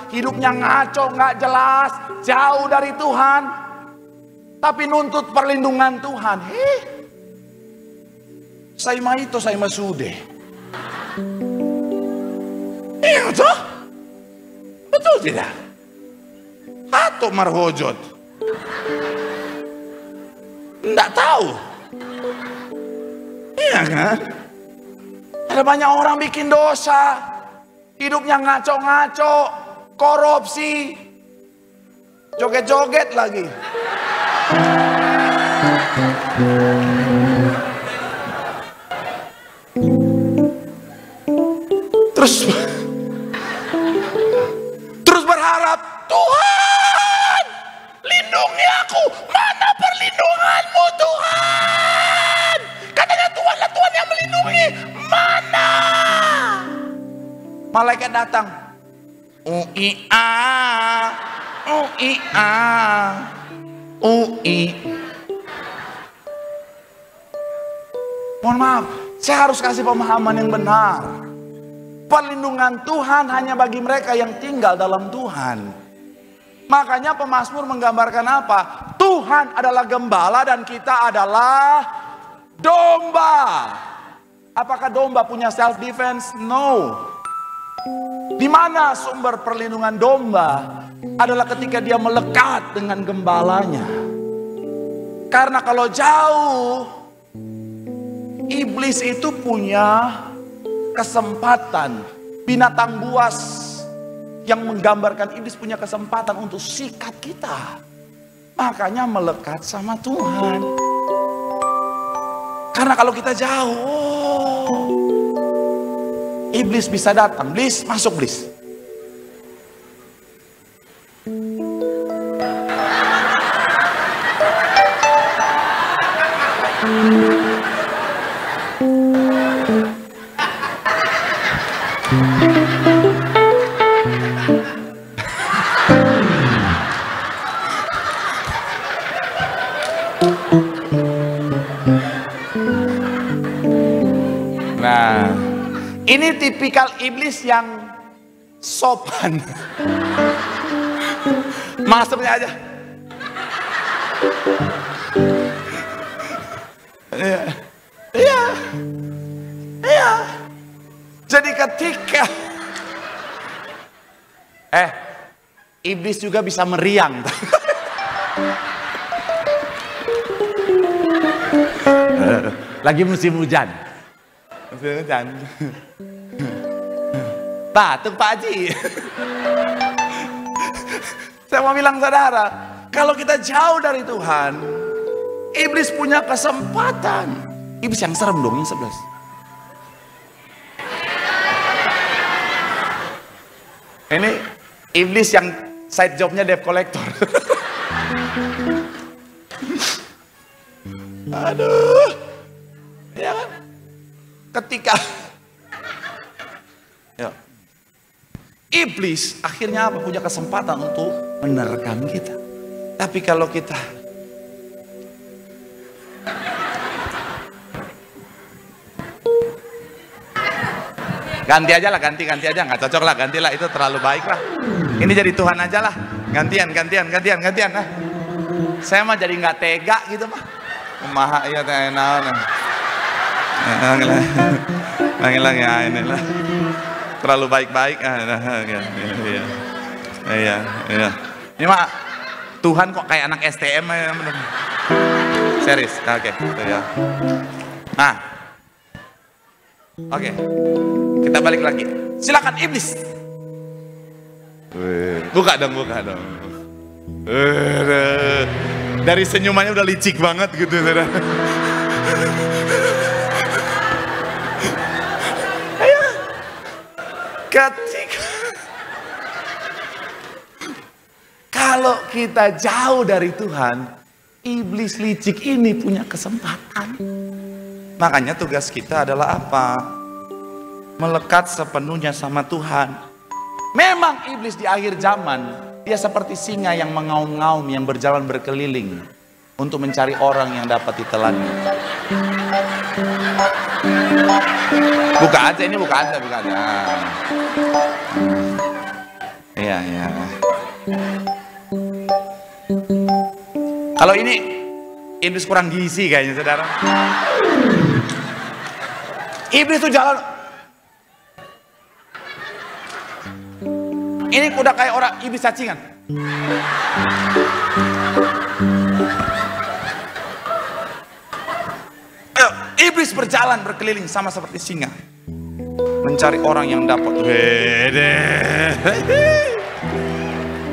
hidupnya ngaco, nggak jelas, jauh dari Tuhan. Tapi nuntut perlindungan Tuhan. Saya masude. Iya toh? Betul tidak? Atau marhojot? Enggak tahu. Iya kan? Ada banyak orang bikin dosa. Hidupnya ngaco-ngaco. Korupsi. Joget-joget lagi. Terus berharap, Tuhan lindungi aku. Mana perlindunganmu Tuhan? Katanya Tuhanlah Tuhan yang melindungi. Mana? Malaikat datang. Mohon maaf, saya harus kasih pemahaman yang benar. Perlindungan Tuhan hanya bagi mereka yang tinggal dalam Tuhan. Makanya pemazmur menggambarkan apa? Tuhan adalah gembala dan kita adalah domba. Apakah domba punya self defense? No. Di mana sumber perlindungan domba? Adalah ketika dia melekat dengan gembalanya. Karena kalau jauh, iblis itu punya kesempatan. Binatang buas yang menggambarkan iblis punya kesempatan untuk sikat kita. Makanya melekat sama Tuhan. Karena kalau kita jauh, iblis bisa datang. Iblis, masuk iblis. Nah, ini tipikal iblis yang sopan. Masuknya aja. Iya. Jadi ketika iblis juga bisa meriang. Lagi musim hujan. Batuk Pak Haji. Saya mau bilang saudara, kalau kita jauh dari Tuhan, iblis punya kesempatan. Iblis yang serem dong, yang 11. Ini iblis yang side jobnya debt collector. Aduh. Ya kan? Ketika iblis akhirnya apa? Punya kesempatan untuk menerkam kita. Tapi kalau kita ganti aja lah, ganti aja, nggak cocok lah, gantilah, itu terlalu baik lah. Ini jadi Tuhan aja lah, gantian. Nah, saya mah jadi nggak tega gitu mah. Maha iya tenang. Lagi ya inilah. Terlalu baik-baik. Iya. Ini mah Tuhan kok kayak anak STM ya, bener. Serius, oke. Ya. Nah, oke. Kita balik lagi. Silakan iblis. Buka dong. Dari senyumannya udah licik banget gitu, saudara. Kalau kita jauh dari Tuhan, iblis licik ini punya kesempatan. Makanya tugas kita adalah apa? Melekat sepenuhnya sama Tuhan. Memang iblis di akhir zaman, dia seperti singa yang mengaum-ngaum, yang berjalan berkeliling untuk mencari orang yang dapat ditelannya. Buka aja, ini buka aja, buka aja. Iya, iya. Kalau ini iblis kurang gizi kayaknya, saudara. Iblis tuh jalan. Ini udah kayak orang iblis cacingan. Iblis berjalan berkeliling sama seperti singa, mencari orang yang dapat.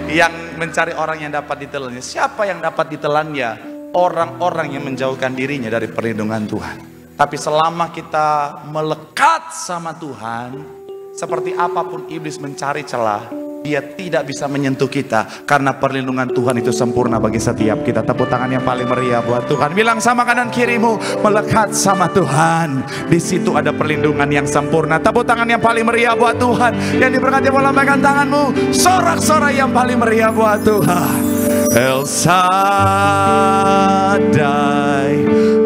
Yang mencari orang yang dapat ditelannya. Siapa yang dapat ditelannya? Orang-orang yang menjauhkan dirinya dari perlindungan Tuhan. Tapi selama kita melekat sama Tuhan, seperti apapun iblis mencari celah, dia tidak bisa menyentuh kita, karena perlindungan Tuhan itu sempurna bagi setiap kita. Tepuk tangan yang paling meriah buat Tuhan. Bilang sama kanan kirimu, melekat sama Tuhan. Di situ ada perlindungan yang sempurna. Tepuk tangan yang paling meriah buat Tuhan. Yang diberkati, boleh lambaikan tanganmu. Sorak-sorai yang paling meriah buat Tuhan. El Shaddai,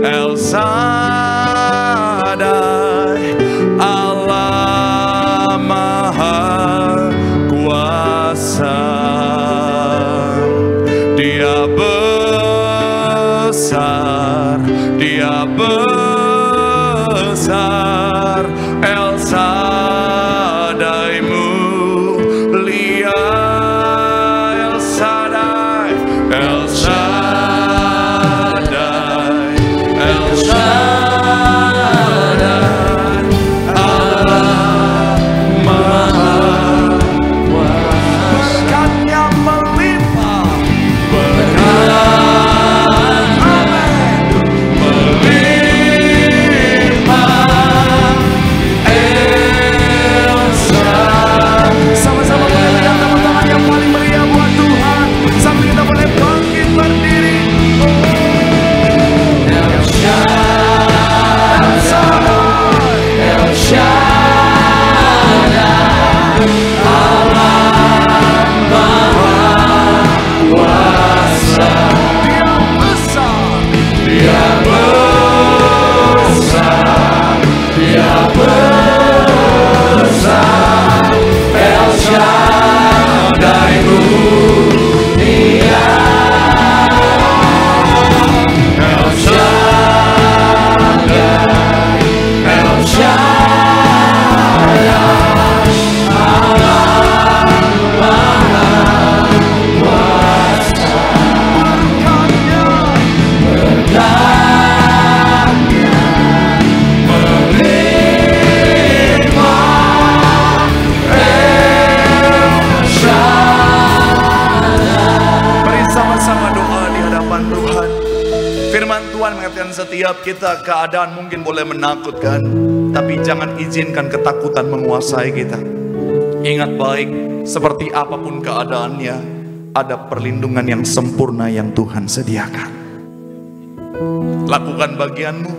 El Shaddai, Allah Maha Kuasa. Dia besar, Dia besar. El Shaddai mulia, El Shaddai, El Shaddai, El Shaddai, Allah Maha berkatnya melimpah, melimpah. Elsa, sama-sama boleh pegang tepuk tangan yang paling meriah buat Tuhan. Sambil kita boleh bangkit berdiri. El Shaddai, El Shaddai, Allah Maha Kuasa. Dia besar, Dia besar, Dia besar. El Shaddai mulia, El Shaddai, El Shaddai, Allah Maha Kuasa. Berkatnya melimpah, El Shaddai. Mari sama-sama doa di hadapan Tuhan. Firman Tuhan mengatakan setiap kita keadaan mungkin boleh menakutkan, tapi jangan izinkan ketakutan menguasai kita. Ingat baik, seperti apapun keadaannya, ada perlindungan yang sempurna yang Tuhan sediakan. Lakukan bagianmu,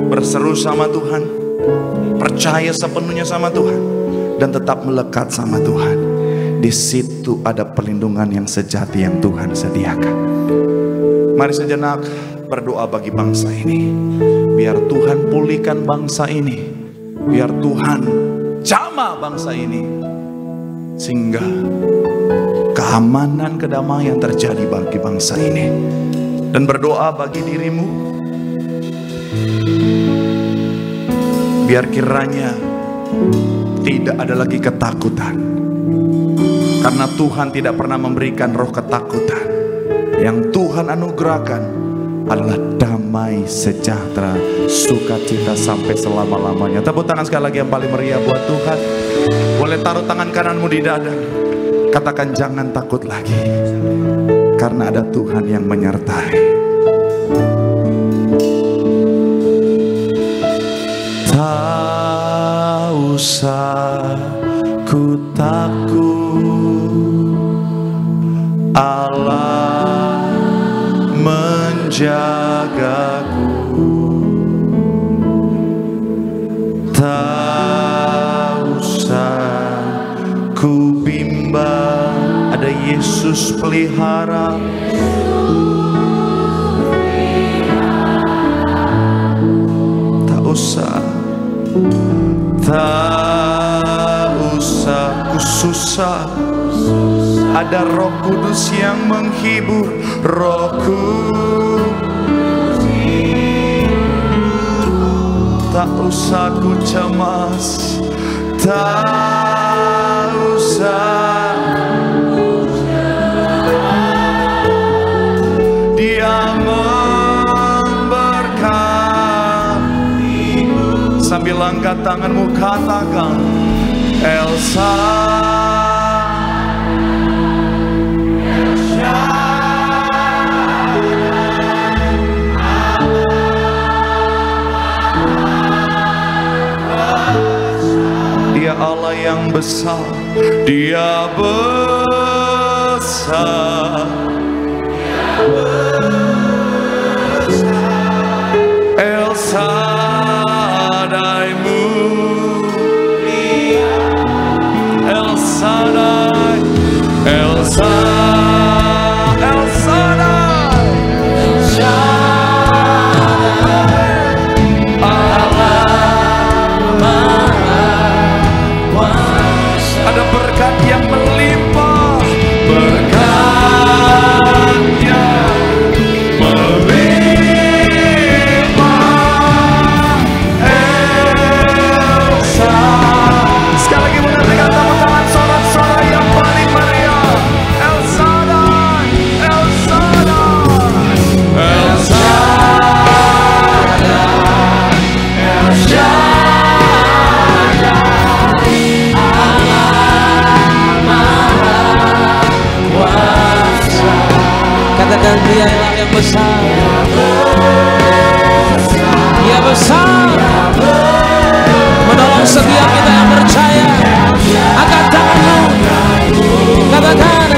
berseru sama Tuhan, percaya sepenuhnya sama Tuhan, dan tetap melekat sama Tuhan. Di situ ada perlindungan yang sejati yang Tuhan sediakan. Mari sejenak berdoa bagi bangsa ini. Biar Tuhan pulihkan bangsa ini. Biar Tuhan jamah bangsa ini. Sehingga keamanan, kedamaian terjadi bagi bangsa ini. Dan berdoa bagi dirimu. Biar kiranya tidak ada lagi ketakutan. Karena Tuhan tidak pernah memberikan roh ketakutan. Yang Tuhan anugerahkan adalah damai, sejahtera, sukacita sampai selama-lamanya. Tepuk tangan sekali lagi yang paling meriah buat Tuhan. Boleh taruh tangan kananmu di dada. Katakan jangan takut lagi, karena ada Tuhan yang menyertai. Tak usah ku takut, Allah menjagaku, tak usah ku bimbang, ada Yesus pelihara. Tak usah ku susah, ada Roh Kudus yang menghibur. Rohku, tak usah ku cemas, tak usah. Dia memberkati. Sambil angkat tanganmu katakan, Elsa. Dia Allah yang besar, Dia besar, El Shaddai mulia, El Shaddai, El Shaddai, El Shaddai, El Shaddai, Allah. Ada berkat yang melimpah, berkatnya melimpah. Elsa, sekali lagi boleh berikan tepuk tangan sorak-sorak yang paling meriah. El Shaddai, El Shaddai, El Shaddai, El Shaddai. Katakan Dia yang besar, Dia besar, menolong setiap kita yang percaya. Angkat tanganmu, katakan,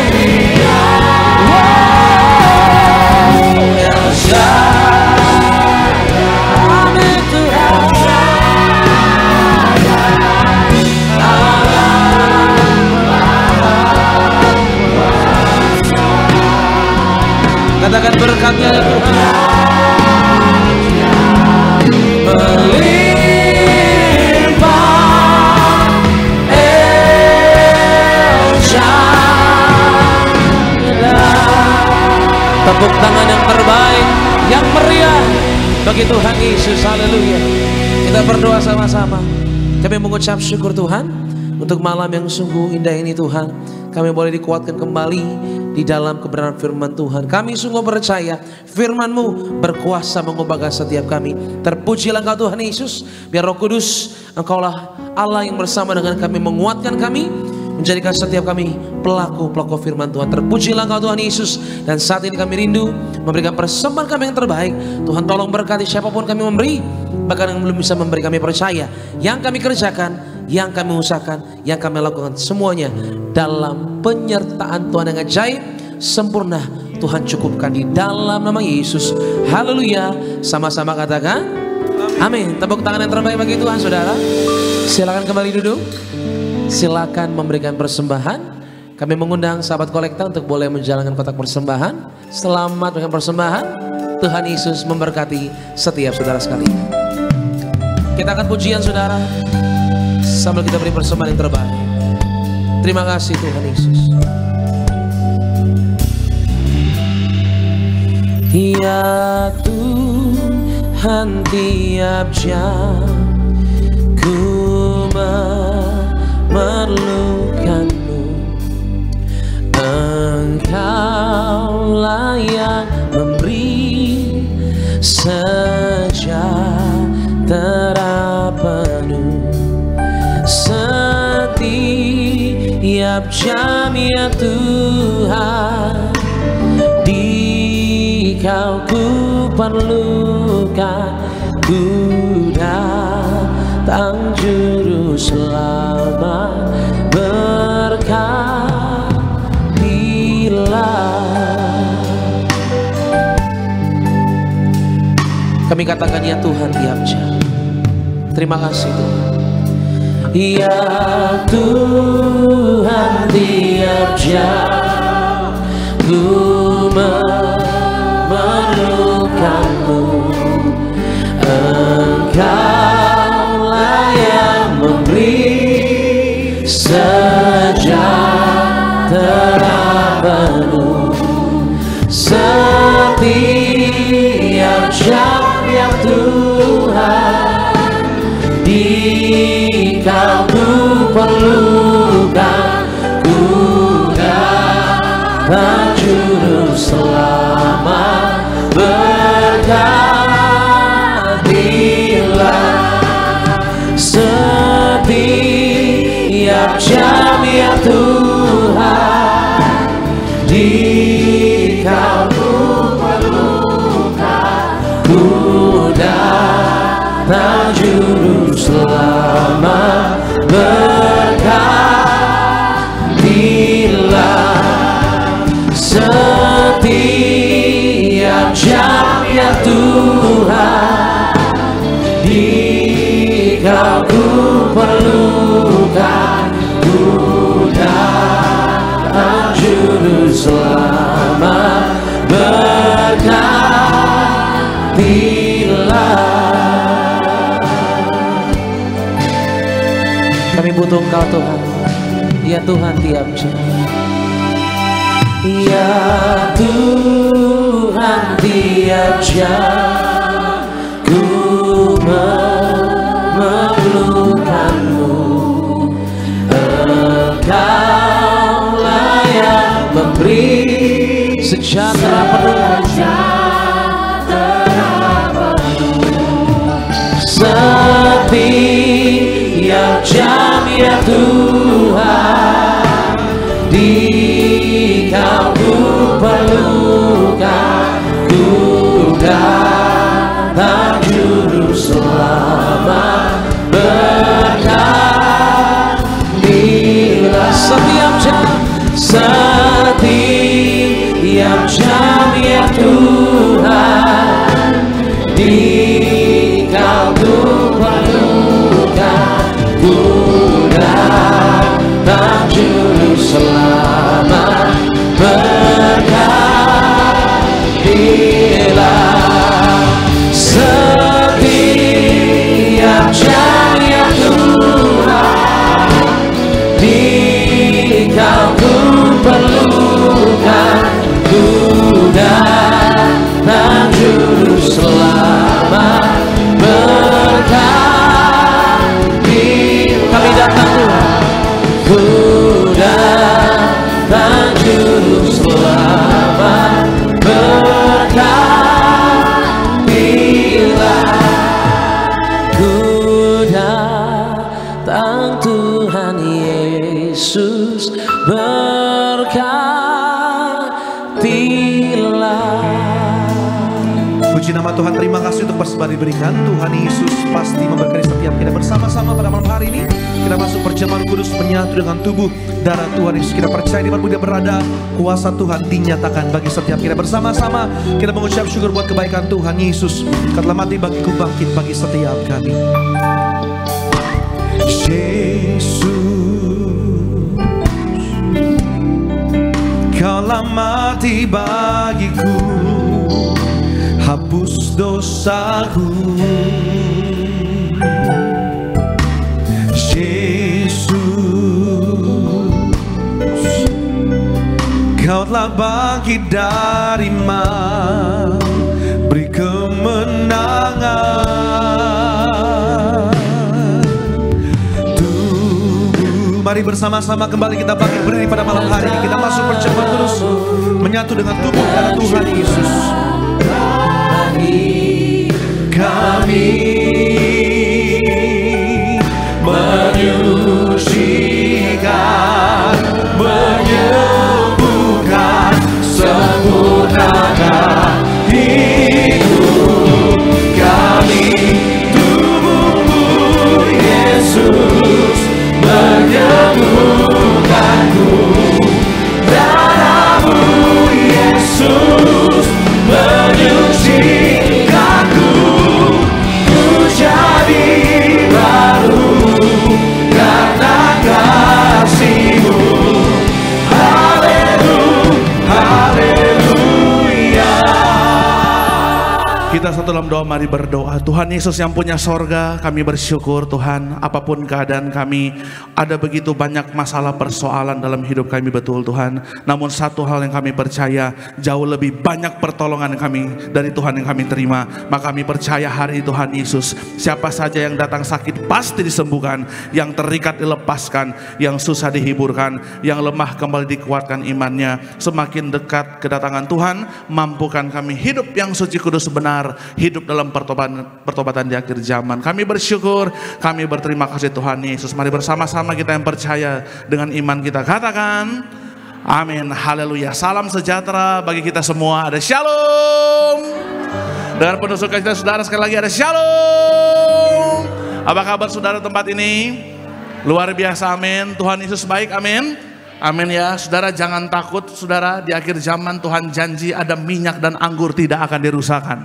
El Shaddai, Amin Tuhan. Katakan berkatnya ya Tuhan, melimpah. El Shaddai. Tepuk tangan yang terbaik, yang meriah bagi Tuhan Yesus. Haleluya. Kita berdoa sama-sama. Kami mengucap syukur Tuhan untuk malam yang sungguh indah ini Tuhan. Kami boleh dikuatkan kembali di dalam kebenaran firman Tuhan. Kami sungguh percaya firman-Mu berkuasa mengubahkan setiap kami. Terpujilah Engkau Tuhan Yesus. Biar Roh Kudus, Engkaulah Allah yang bersama dengan kami menguatkan kami, menjadikan setiap kami pelaku-pelaku firman Tuhan. Terpujilah Engkau Tuhan Yesus. Dan saat ini kami rindu memberikan persembahan kami yang terbaik. Tuhan tolong berkati siapapun kami memberi, bahkan yang belum bisa memberi, kami percaya yang kami kerjakan, yang kami usahakan, yang kami lakukan, semuanya dalam penyertaan Tuhan yang ajaib, sempurna. Tuhan cukupkan di dalam nama Yesus. Haleluya. Sama-sama katakan amin. Tepuk tangan yang terbaik bagi Tuhan. Saudara, silakan kembali duduk. Silakan memberikan persembahan. Kami mengundang sahabat kolekta untuk boleh menjalankan kotak persembahan. Selamat dengan persembahan. Tuhan Yesus memberkati setiap saudara sekalian. Kita akan pujian saudara sambil kita beri persembahan yang terbaik. Terima kasih Tuhan Yesus. Ya Tuhan, tiap jam ku memerlukan-Mu. Engkaulah yang memberi sejahtera penuh. Setiap jam ya Tuhan, di Kau ku perlukan. Ku datang juru selamat, berkatilah. Kami katakan ya Tuhan tiap jam. Terima kasih Tuhan. Ya Tuhan tiap jam ku memerlukan-Mu. Engkaulah yang memberi sejahtera penuh setiap jam ya Tuhan. Di Kau ku perlukan, ku datang juru selamat. Berkatilah setiap jam ya Tuhan. Di Kau ku perlukan, ku datang juru selamat. Berkatilah setiap jam ya Tuhan. Di Kau ku perlukan, ku datang juru selamat. Berkatilah. Kami butuh Engkau Tuhan. Ya Tuhan tiap jam. Ya Tuhan tiap jam ku memerlukan-Mu. Engkaulah yang memberi sejahtera penuh. Setiap jam ya Tuhan. Di Kau ku perlukan, ku datang juru selamat. Berkatilah setiap jam ya Tuhan. Di Kau ku perlukan, ku datang juru selamat. Berkatilah setiap jam ya Tuhan. Di Kau ku perlukan, ku datang juru selamat. Kami datang Tuhan, ku datang juru selamat. Berkatilah, ku datang Tuhan Yesus. Berkatilah. Puji nama Tuhan, terima kasih untuk persembahan diberikan. Tuhan Yesus pasti memberkati setiap kita. Bersama-sama pada malam hari ini kita masuk perjamuan kudus, menyatu dengan tubuh darah Tuhan Yesus. Kita percaya di mana dia berada, kuasa Tuhan dinyatakan bagi setiap kita. Bersama-sama kita mengucap syukur buat kebaikan Tuhan Yesus. Kau telah mati bagiku, bangkit bagi setiap kami. Yesus, Kau telah mati bagiku, hapus dosaku. Yesus, Kau telah bangkit dari maut, beri kemenangan. Tubuh, mari bersama-sama kembali kita bangkit berdiri pada malam hari ini. Kita masuk perjamuan terus, menyatu dengan tubuh darah Tuhan Yesus. Kami menyucikan, menyembuhkan, sempurnakan hidup kami. Tubuh-Mu Yesus menyembuhkanku, darah-Mu Yesus menyucikan. Dalam doa mari berdoa. Tuhan Yesus yang punya sorga, kami bersyukur Tuhan, apapun keadaan kami, ada begitu banyak masalah persoalan dalam hidup kami, betul Tuhan. Namun satu hal yang kami percaya, jauh lebih banyak pertolongan kami dari Tuhan yang kami terima. Maka kami percaya hari ini Tuhan Yesus, siapa saja yang datang sakit pasti disembuhkan, yang terikat dilepaskan, yang susah dihiburkan, yang lemah kembali dikuatkan imannya. Semakin dekat kedatangan Tuhan, mampukan kami hidup yang suci kudus benar, hidup dalam pertobatan di akhir zaman. Kami bersyukur, kami berterima kasih Tuhan Yesus. Mari bersama-sama kita yang percaya dengan iman kita katakan amin, haleluya. Salam sejahtera bagi kita semua. Ada shalom. Dengan penuh sukacita saudara, sekali lagi ada shalom. Apa kabar saudara tempat ini? Luar biasa, amin. Tuhan Yesus baik, amin. Amin ya, saudara jangan takut saudara, di akhir zaman Tuhan janji ada minyak dan anggur tidak akan dirusakkan.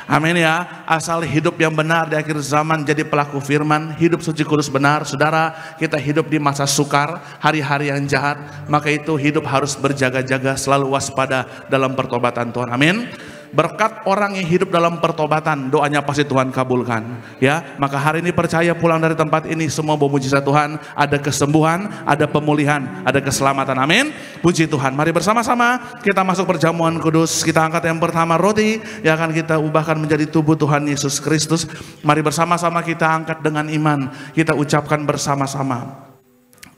Amin ya, asal hidup yang benar di akhir zaman, jadi pelaku firman, hidup suci kudus benar. Saudara, kita hidup di masa sukar, hari-hari yang jahat, maka itu hidup harus berjaga-jaga, selalu waspada dalam pertobatan Tuhan. Amin. Berkat orang yang hidup dalam pertobatan, doanya pasti Tuhan kabulkan. Ya, maka hari ini percaya pulang dari tempat ini semua bawa mujizat Tuhan, ada kesembuhan, ada pemulihan, ada keselamatan. Amin. Puji Tuhan. Mari bersama-sama kita masuk perjamuan kudus. Kita angkat yang pertama roti yang akan kita ubahkan menjadi tubuh Tuhan Yesus Kristus. Mari bersama-sama kita angkat dengan iman. Kita ucapkan bersama-sama.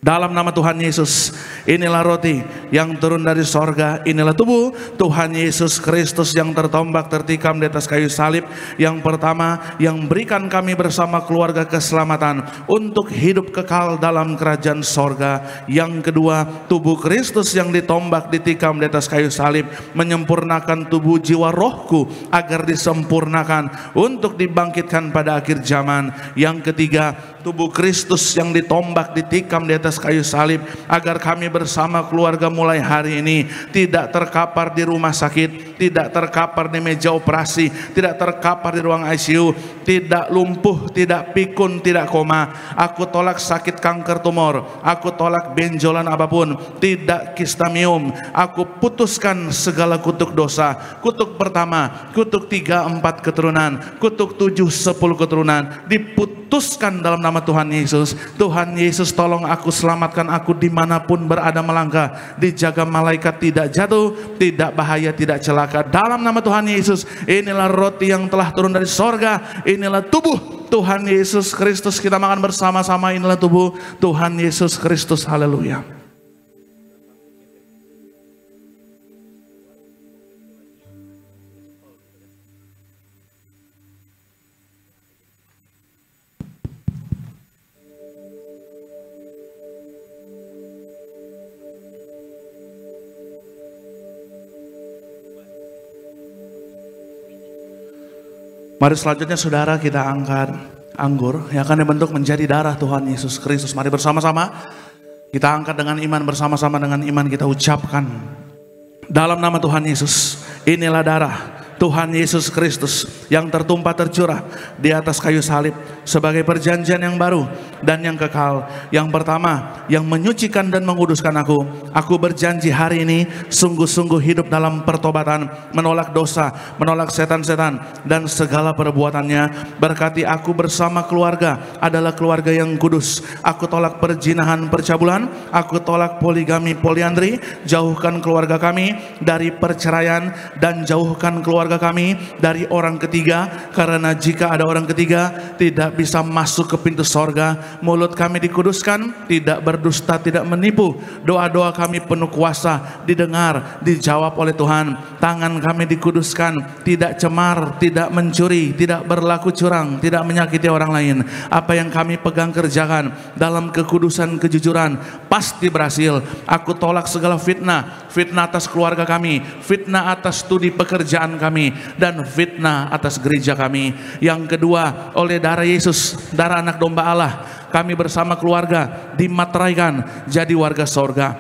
Dalam nama Tuhan Yesus, inilah roti yang turun dari sorga, inilah tubuh Tuhan Yesus Kristus yang tertombak, tertikam di atas kayu salib. Yang pertama, yang berikan kami bersama keluarga keselamatan untuk hidup kekal dalam kerajaan sorga. Yang kedua, tubuh Kristus yang ditombak, ditikam di atas kayu salib, menyempurnakan tubuh jiwa rohku agar disempurnakan untuk dibangkitkan pada akhir zaman. Yang ketiga, tubuh Kristus yang ditombak, ditikam di atas kayu salib, agar kami bersama keluarga mulai hari ini tidak terkapar di rumah sakit, tidak terkapar di meja operasi, tidak terkapar di ruang ICU, tidak lumpuh, tidak pikun, tidak koma. Aku tolak sakit kanker tumor, aku tolak benjolan apapun, tidak kistamium. Aku putuskan segala kutuk dosa, kutuk pertama, kutuk 3, 4 keturunan, kutuk 7, 10 keturunan, diputuskan dalam nama Tuhan Yesus. Tuhan Yesus tolong aku, selamatkan aku dimanapun berada melangkah, dijaga malaikat tidak jatuh, tidak bahaya, tidak celaka. Dalam nama Tuhan Yesus, inilah roti yang telah turun dari sorga, inilah tubuh Tuhan Yesus Kristus. Kita makan bersama-sama, inilah tubuh Tuhan Yesus Kristus. Haleluya. Mari selanjutnya saudara kita angkat anggur yang akan dibentuk menjadi darah Tuhan Yesus Kristus. Mari bersama-sama kita angkat dengan iman, bersama-sama dengan iman kita ucapkan dalam nama Tuhan Yesus, inilah darah Tuhan Yesus Kristus yang tertumpah tercurah di atas kayu salib sebagai perjanjian yang baru dan yang kekal. Yang pertama, yang menyucikan dan menguduskan aku. Aku berjanji hari ini sungguh-sungguh hidup dalam pertobatan, menolak dosa, menolak setan-setan dan segala perbuatannya. Berkati aku bersama keluarga adalah keluarga yang kudus. Aku tolak perzinahan, percabulan, aku tolak poligami, poliandri. Jauhkan keluarga kami dari perceraian dan jauhkan keluarga kami dari orang ketiga, karena jika ada orang ketiga tidak bisa masuk ke pintu sorga. Mulut kami dikuduskan, tidak berdusta, tidak menipu. Doa-doa kami penuh kuasa, didengar, dijawab oleh Tuhan. Tangan kami dikuduskan, tidak cemar, tidak mencuri, tidak berlaku curang, tidak menyakiti orang lain. Apa yang kami pegang kerjakan dalam kekudusan, kejujuran, pasti berhasil. Aku tolak segala fitnah, fitnah atas keluarga kami, fitnah atas studi pekerjaan kami, dan fitnah atas gereja kami. Yang kedua, oleh darah Yesus, darah anak domba Allah, kami bersama keluarga dimateraikan jadi warga sorga.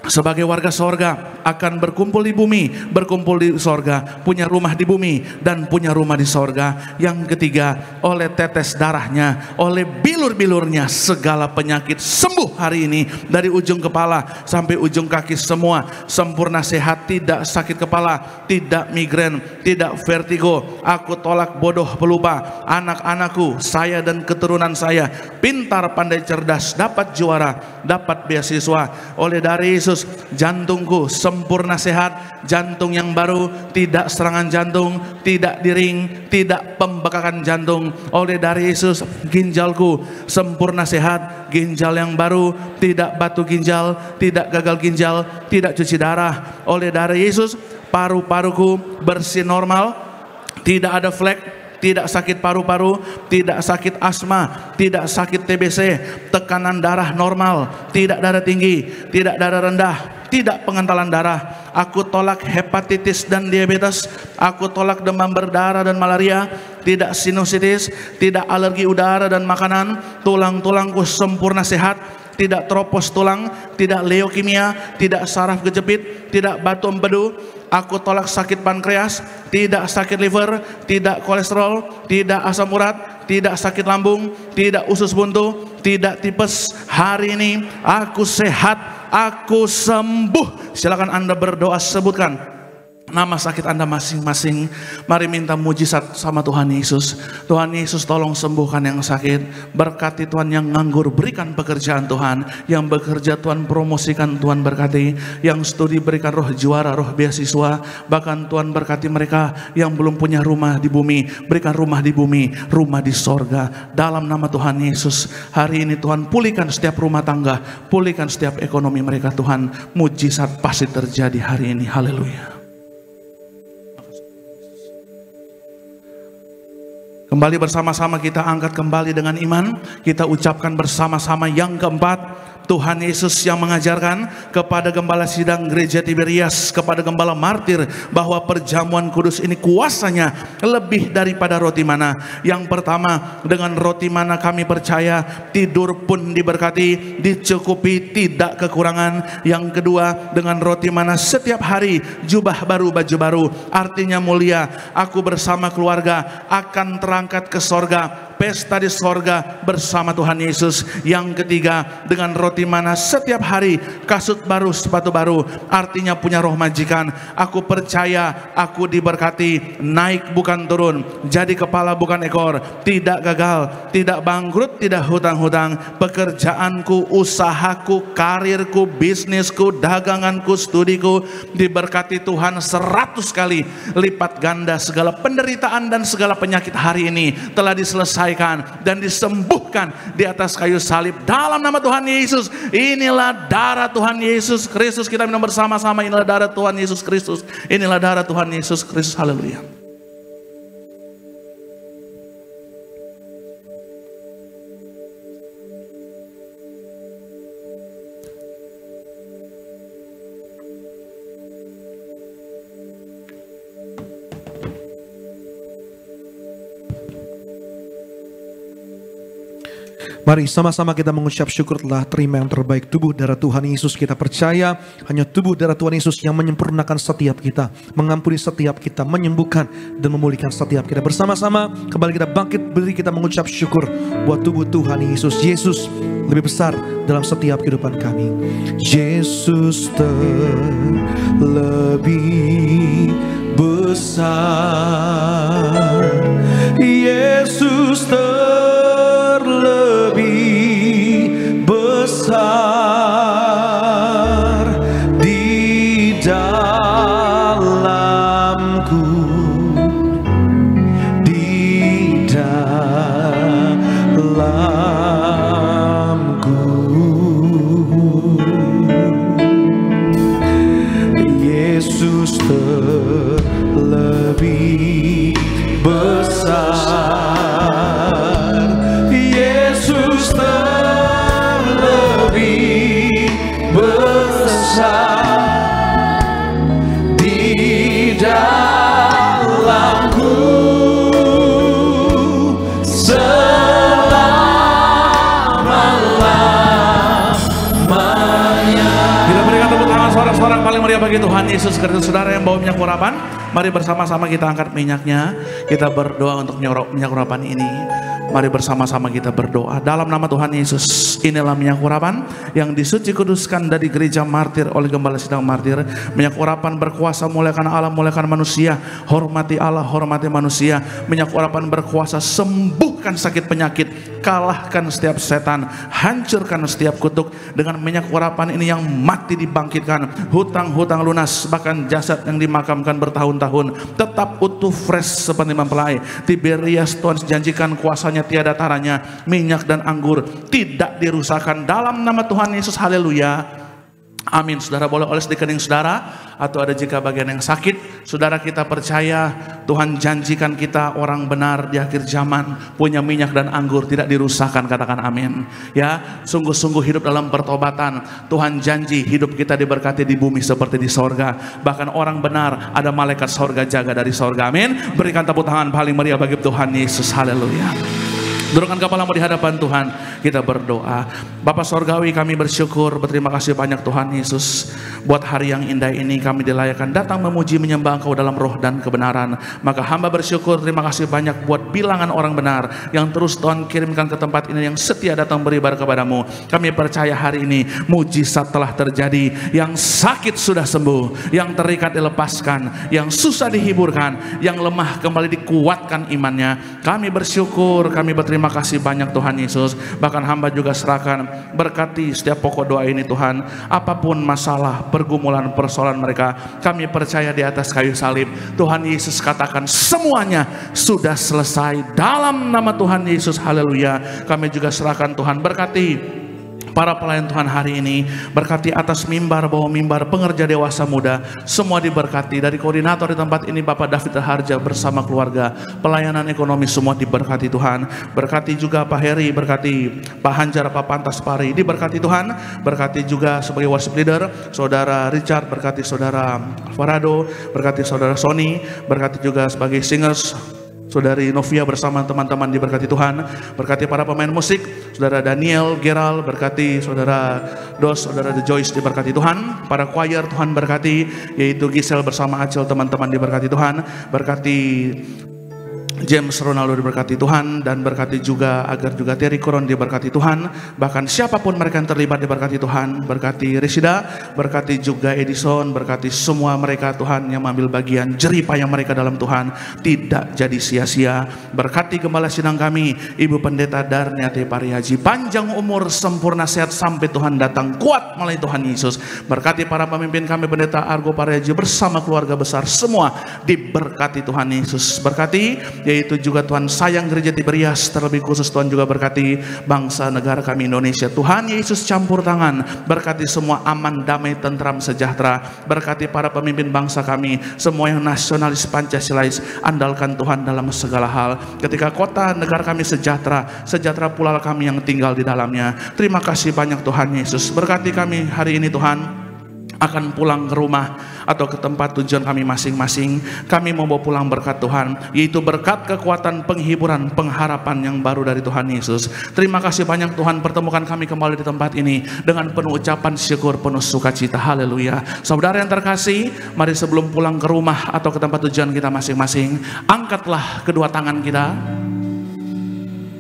sebagai warga sorga akan berkumpul di bumi, berkumpul di sorga, punya rumah di bumi dan punya rumah di sorga. Yang ketiga, oleh tetes darahnya, oleh bilur-bilurnya segala penyakit sembuh hari ini, dari ujung kepala sampai ujung kaki semua sempurna sehat, tidak sakit kepala, tidak migrain, tidak vertigo. Aku tolak bodoh pelupa, anak-anakku, saya dan keturunan saya pintar, pandai, cerdas, dapat juara, dapat beasiswa. Oleh dari Yesus, jantungku sempurna sehat, jantung yang baru, tidak serangan jantung, tidak diring, tidak pembekakan jantung. Oleh dari Yesus, ginjalku sempurna sehat, ginjal yang baru, tidak batu ginjal, tidak gagal ginjal, tidak cuci darah. Oleh dari Yesus, paru-paruku bersih normal, tidak ada flek, tidak sakit paru-paru, tidak sakit asma, tidak sakit TBC, tekanan darah normal, tidak darah tinggi, tidak darah rendah, tidak pengentalan darah. Aku tolak hepatitis dan diabetes, aku tolak demam berdarah dan malaria, tidak sinusitis, tidak alergi udara dan makanan. Tulang-tulangku sempurna sehat, tidak tropos tulang, tidak leukemia, tidak saraf kejepit, tidak batu empedu. Aku tolak sakit pankreas, tidak sakit liver, tidak kolesterol, tidak asam urat, tidak sakit lambung, tidak usus buntu, tidak tipes. Hari ini aku sehat, aku sembuh. Silakan Anda berdoa, sebutkan nama sakit Anda masing-masing. Mari minta mujizat sama Tuhan Yesus. Tuhan Yesus, tolong sembuhkan yang sakit. Berkati Tuhan yang nganggur, berikan pekerjaan Tuhan. Yang bekerja Tuhan promosikan, Tuhan berkati. Yang studi berikan roh juara, roh beasiswa. Bahkan Tuhan berkati mereka yang belum punya rumah di bumi, berikan rumah di bumi, rumah di sorga. Dalam nama Tuhan Yesus, hari ini Tuhan pulihkan setiap rumah tangga, pulihkan setiap ekonomi mereka Tuhan. Mujizat pasti terjadi hari ini. Haleluya. Kembali bersama-sama kita angkat kembali dengan iman. Kita ucapkan bersama-sama yang keempat. Tuhan Yesus yang mengajarkan kepada gembala sidang gereja Tiberias, kepada gembala martir, bahwa perjamuan kudus ini kuasanya lebih daripada roti mana. Yang pertama, dengan roti mana kami percaya tidur pun diberkati, dicukupi, tidak kekurangan. Yang kedua, dengan roti mana setiap hari jubah baru, baju baru, artinya mulia. Aku bersama keluarga akan terangkat ke sorga, pesta di sorga bersama Tuhan Yesus. Yang ketiga, dengan roti mana setiap hari kasut baru, sepatu baru, artinya punya roh majikan. Aku percaya aku diberkati, naik bukan turun, jadi kepala bukan ekor, tidak gagal, tidak bangkrut, tidak hutang-hutang. Pekerjaanku, usahaku, karirku, bisnisku, daganganku, studiku diberkati Tuhan 100 kali lipat ganda. Segala penderitaan dan segala penyakit hari ini telah diselesaikan dan disembuhkan di atas kayu salib dalam nama Tuhan Yesus. Inilah darah Tuhan Yesus Kristus. Kita minum bersama-sama. Inilah darah Tuhan Yesus Kristus. Inilah darah Tuhan Yesus Kristus. Haleluya. Mari sama-sama kita mengucap syukur telah terima yang terbaik, tubuh darah Tuhan Yesus. Kita percaya hanya tubuh darah Tuhan Yesus yang menyempurnakan setiap kita, mengampuni setiap kita, menyembuhkan dan memulihkan setiap kita. Bersama-sama kembali kita bangkit berdiri, kita mengucap syukur buat tubuh Tuhan Yesus. Yesus lebih besar dalam setiap kehidupan kami. Yesus terlebih besar, Yesus terlebih besar di dalamku, di dalamku. Yesus terlebih besar, Yesus terlebih besar di dalamku selama-lamanya. Kita berikan tepuk tangan bagi Tuhan Yesus Kristus. Saudara yang bawa minyak urapan, mari bersama-sama kita angkat minyaknya. Kita berdoa untuk minyak urapan ini. Mari bersama-sama kita berdoa dalam nama Tuhan Yesus. Inilah minyak urapan yang disuci kuduskan dari gereja martir oleh Gembala Sidang Martir. Minyak urapan berkuasa muliakan Allah, muliakan manusia. Hormati Allah, hormati manusia. Minyak urapan berkuasa sembuhkan sakit penyakit, kalahkan setiap setan, hancurkan setiap kutuk. Dengan minyak urapan ini yang mati dibangkitkan, hutang-hutang lunas, bahkan jasad yang dimakamkan bertahun-tahun tetap utuh, fresh seperti mempelai. Tiberias, Tuhan janjikan kuasanya tiada taranya, minyak dan anggur tidak dirusakkan dalam nama Tuhan Yesus. Haleluya, amin. Saudara boleh oles di kening saudara, atau ada jika bagian yang sakit. Saudara, kita percaya Tuhan janjikan kita orang benar di akhir zaman punya minyak dan anggur tidak dirusakkan. Katakan amin. Ya, sungguh-sungguh hidup dalam pertobatan. Tuhan janji hidup kita diberkati di bumi seperti di sorga. Bahkan orang benar ada malaikat sorga jaga dari sorga. Amin. Berikan tepuk tangan paling meriah bagi Tuhan Yesus. Haleluya. Durungkan kepalamu di hadapan Tuhan, kita berdoa. Bapa Sorgawi, kami bersyukur, berterima kasih banyak Tuhan Yesus. Buat hari yang indah ini kami dilayakkan datang memuji menyembah Engkau dalam roh dan kebenaran. Maka hamba bersyukur, terima kasih banyak buat bilangan orang benar yang terus Tuhan kirimkan ke tempat ini, yang setia datang beribadah kepadamu. Kami percaya hari ini mujizat telah terjadi. Yang sakit sudah sembuh, yang terikat dilepaskan, yang susah dihiburkan, yang lemah kembali dikuatkan imannya. Kami bersyukur, kami berterima kasih banyak Tuhan Yesus. Bahkan hamba juga serahkan, berkati setiap pokok doa ini Tuhan. Apapun masalah, pergumulan, persoalan mereka, kami percaya di atas kayu salib Tuhan Yesus katakan semuanya sudah selesai dalam nama Tuhan Yesus. Haleluya. Kami juga serahkan Tuhan, berkati para pelayan Tuhan hari ini, berkati atas mimbar, bawah mimbar, pengerja dewasa muda, semua diberkati. Dari koordinator di tempat ini Bapak David Harja bersama keluarga, pelayanan ekonomi semua diberkati Tuhan. Berkati juga Pak Heri, berkati Pak Hanjar, Pak Pantas Pari, diberkati Tuhan. Berkati juga sebagai worship leader Saudara Richard, berkati Saudara Farado, berkati Saudara Sony, berkati juga sebagai singers Saudari Novia bersama teman-teman, diberkati Tuhan. Berkati para pemain musik, Saudara Daniel, Gerald, berkati Saudara Dos, Saudara The Joyce, diberkati Tuhan. Para choir Tuhan berkati, yaitu Gisel bersama Acel, teman-teman diberkati Tuhan. Berkati James Ronaldo diberkati Tuhan, dan berkati juga agar juga Terry Koron diberkati Tuhan. Bahkan siapapun mereka yang terlibat diberkati Tuhan. Berkati Resida, berkati juga Edison, berkati semua mereka Tuhan yang mengambil bagian, jerih payah mereka dalam Tuhan tidak jadi sia-sia. Berkati Gembala Sidang kami Ibu Pendeta Darniati Parihaji, panjang umur, sempurna sehat sampai Tuhan datang, kuat melalui Tuhan Yesus. Berkati para pemimpin kami Pendeta Argo Parihaji bersama keluarga besar, semua diberkati Tuhan Yesus. Berkati yaitu juga Tuhan sayang gereja Tiberias, terlebih khusus Tuhan juga berkati bangsa negara kami Indonesia. Tuhan Yesus campur tangan, berkati semua aman, damai, tentram, sejahtera. Berkati para pemimpin bangsa kami, semua yang nasionalis, Pancasilais, andalkan Tuhan dalam segala hal. Ketika kota negara kami sejahtera, sejahtera pula kami yang tinggal di dalamnya. Terima kasih banyak Tuhan Yesus. Berkati kami hari ini Tuhan, akan pulang ke rumah atau ke tempat tujuan kami masing-masing. Kami mau bawa pulang berkat Tuhan, yaitu berkat kekuatan, penghiburan, pengharapan yang baru dari Tuhan Yesus. Terima kasih banyak Tuhan, pertemukan kami kembali di tempat ini dengan penuh ucapan syukur, penuh sukacita. Haleluya. Saudara yang terkasih, mari sebelum pulang ke rumah atau ke tempat tujuan kita masing-masing, angkatlah kedua tangan kita,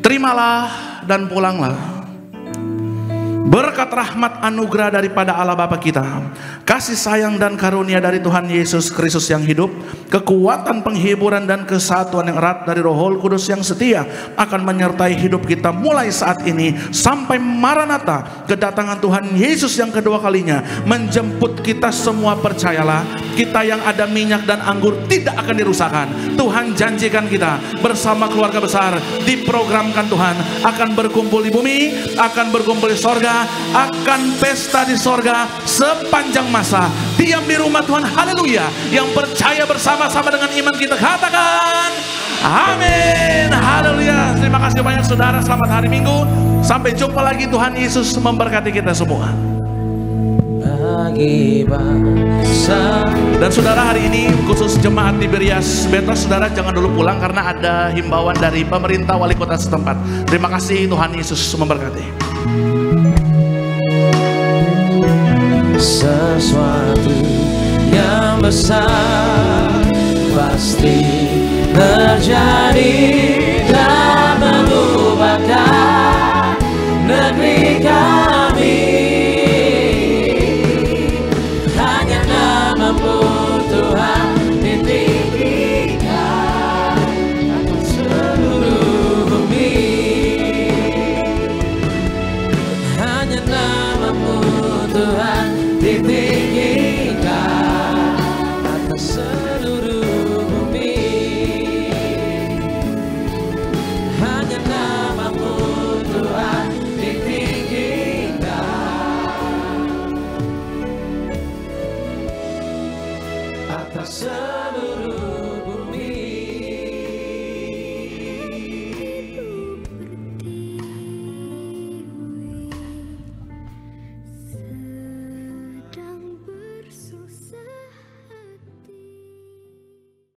terimalah dan pulanglah. Berkat rahmat anugerah daripada Allah Bapa kita, kasih sayang dan karunia dari Tuhan Yesus Kristus yang hidup, kekuatan, penghiburan dan kesatuan yang erat dari Roh Kudus yang setia akan menyertai hidup kita mulai saat ini sampai Maranatha, kedatangan Tuhan Yesus yang kedua kalinya menjemput kita semua. Percayalah, kita yang ada minyak dan anggur tidak akan dirusakkan. Tuhan janjikan kita bersama keluarga besar, diprogramkan Tuhan akan berkumpul di bumi, akan berkumpul di sorga, akan pesta di sorga sepanjang masa. Diam di rumah Tuhan. Haleluya. Yang percaya bersama-sama dengan iman kita katakan amin. Haleluya. Terima kasih banyak saudara. Selamat hari Minggu. Sampai jumpa lagi. Tuhan Yesus memberkati kita semua. Dan saudara, hari ini khusus jemaat Tiberias Betros, saudara jangan dulu pulang karena ada himbauan dari pemerintah wali kota setempat. Terima kasih. Tuhan Yesus memberkati. Sesuatu yang besar pasti terjadi.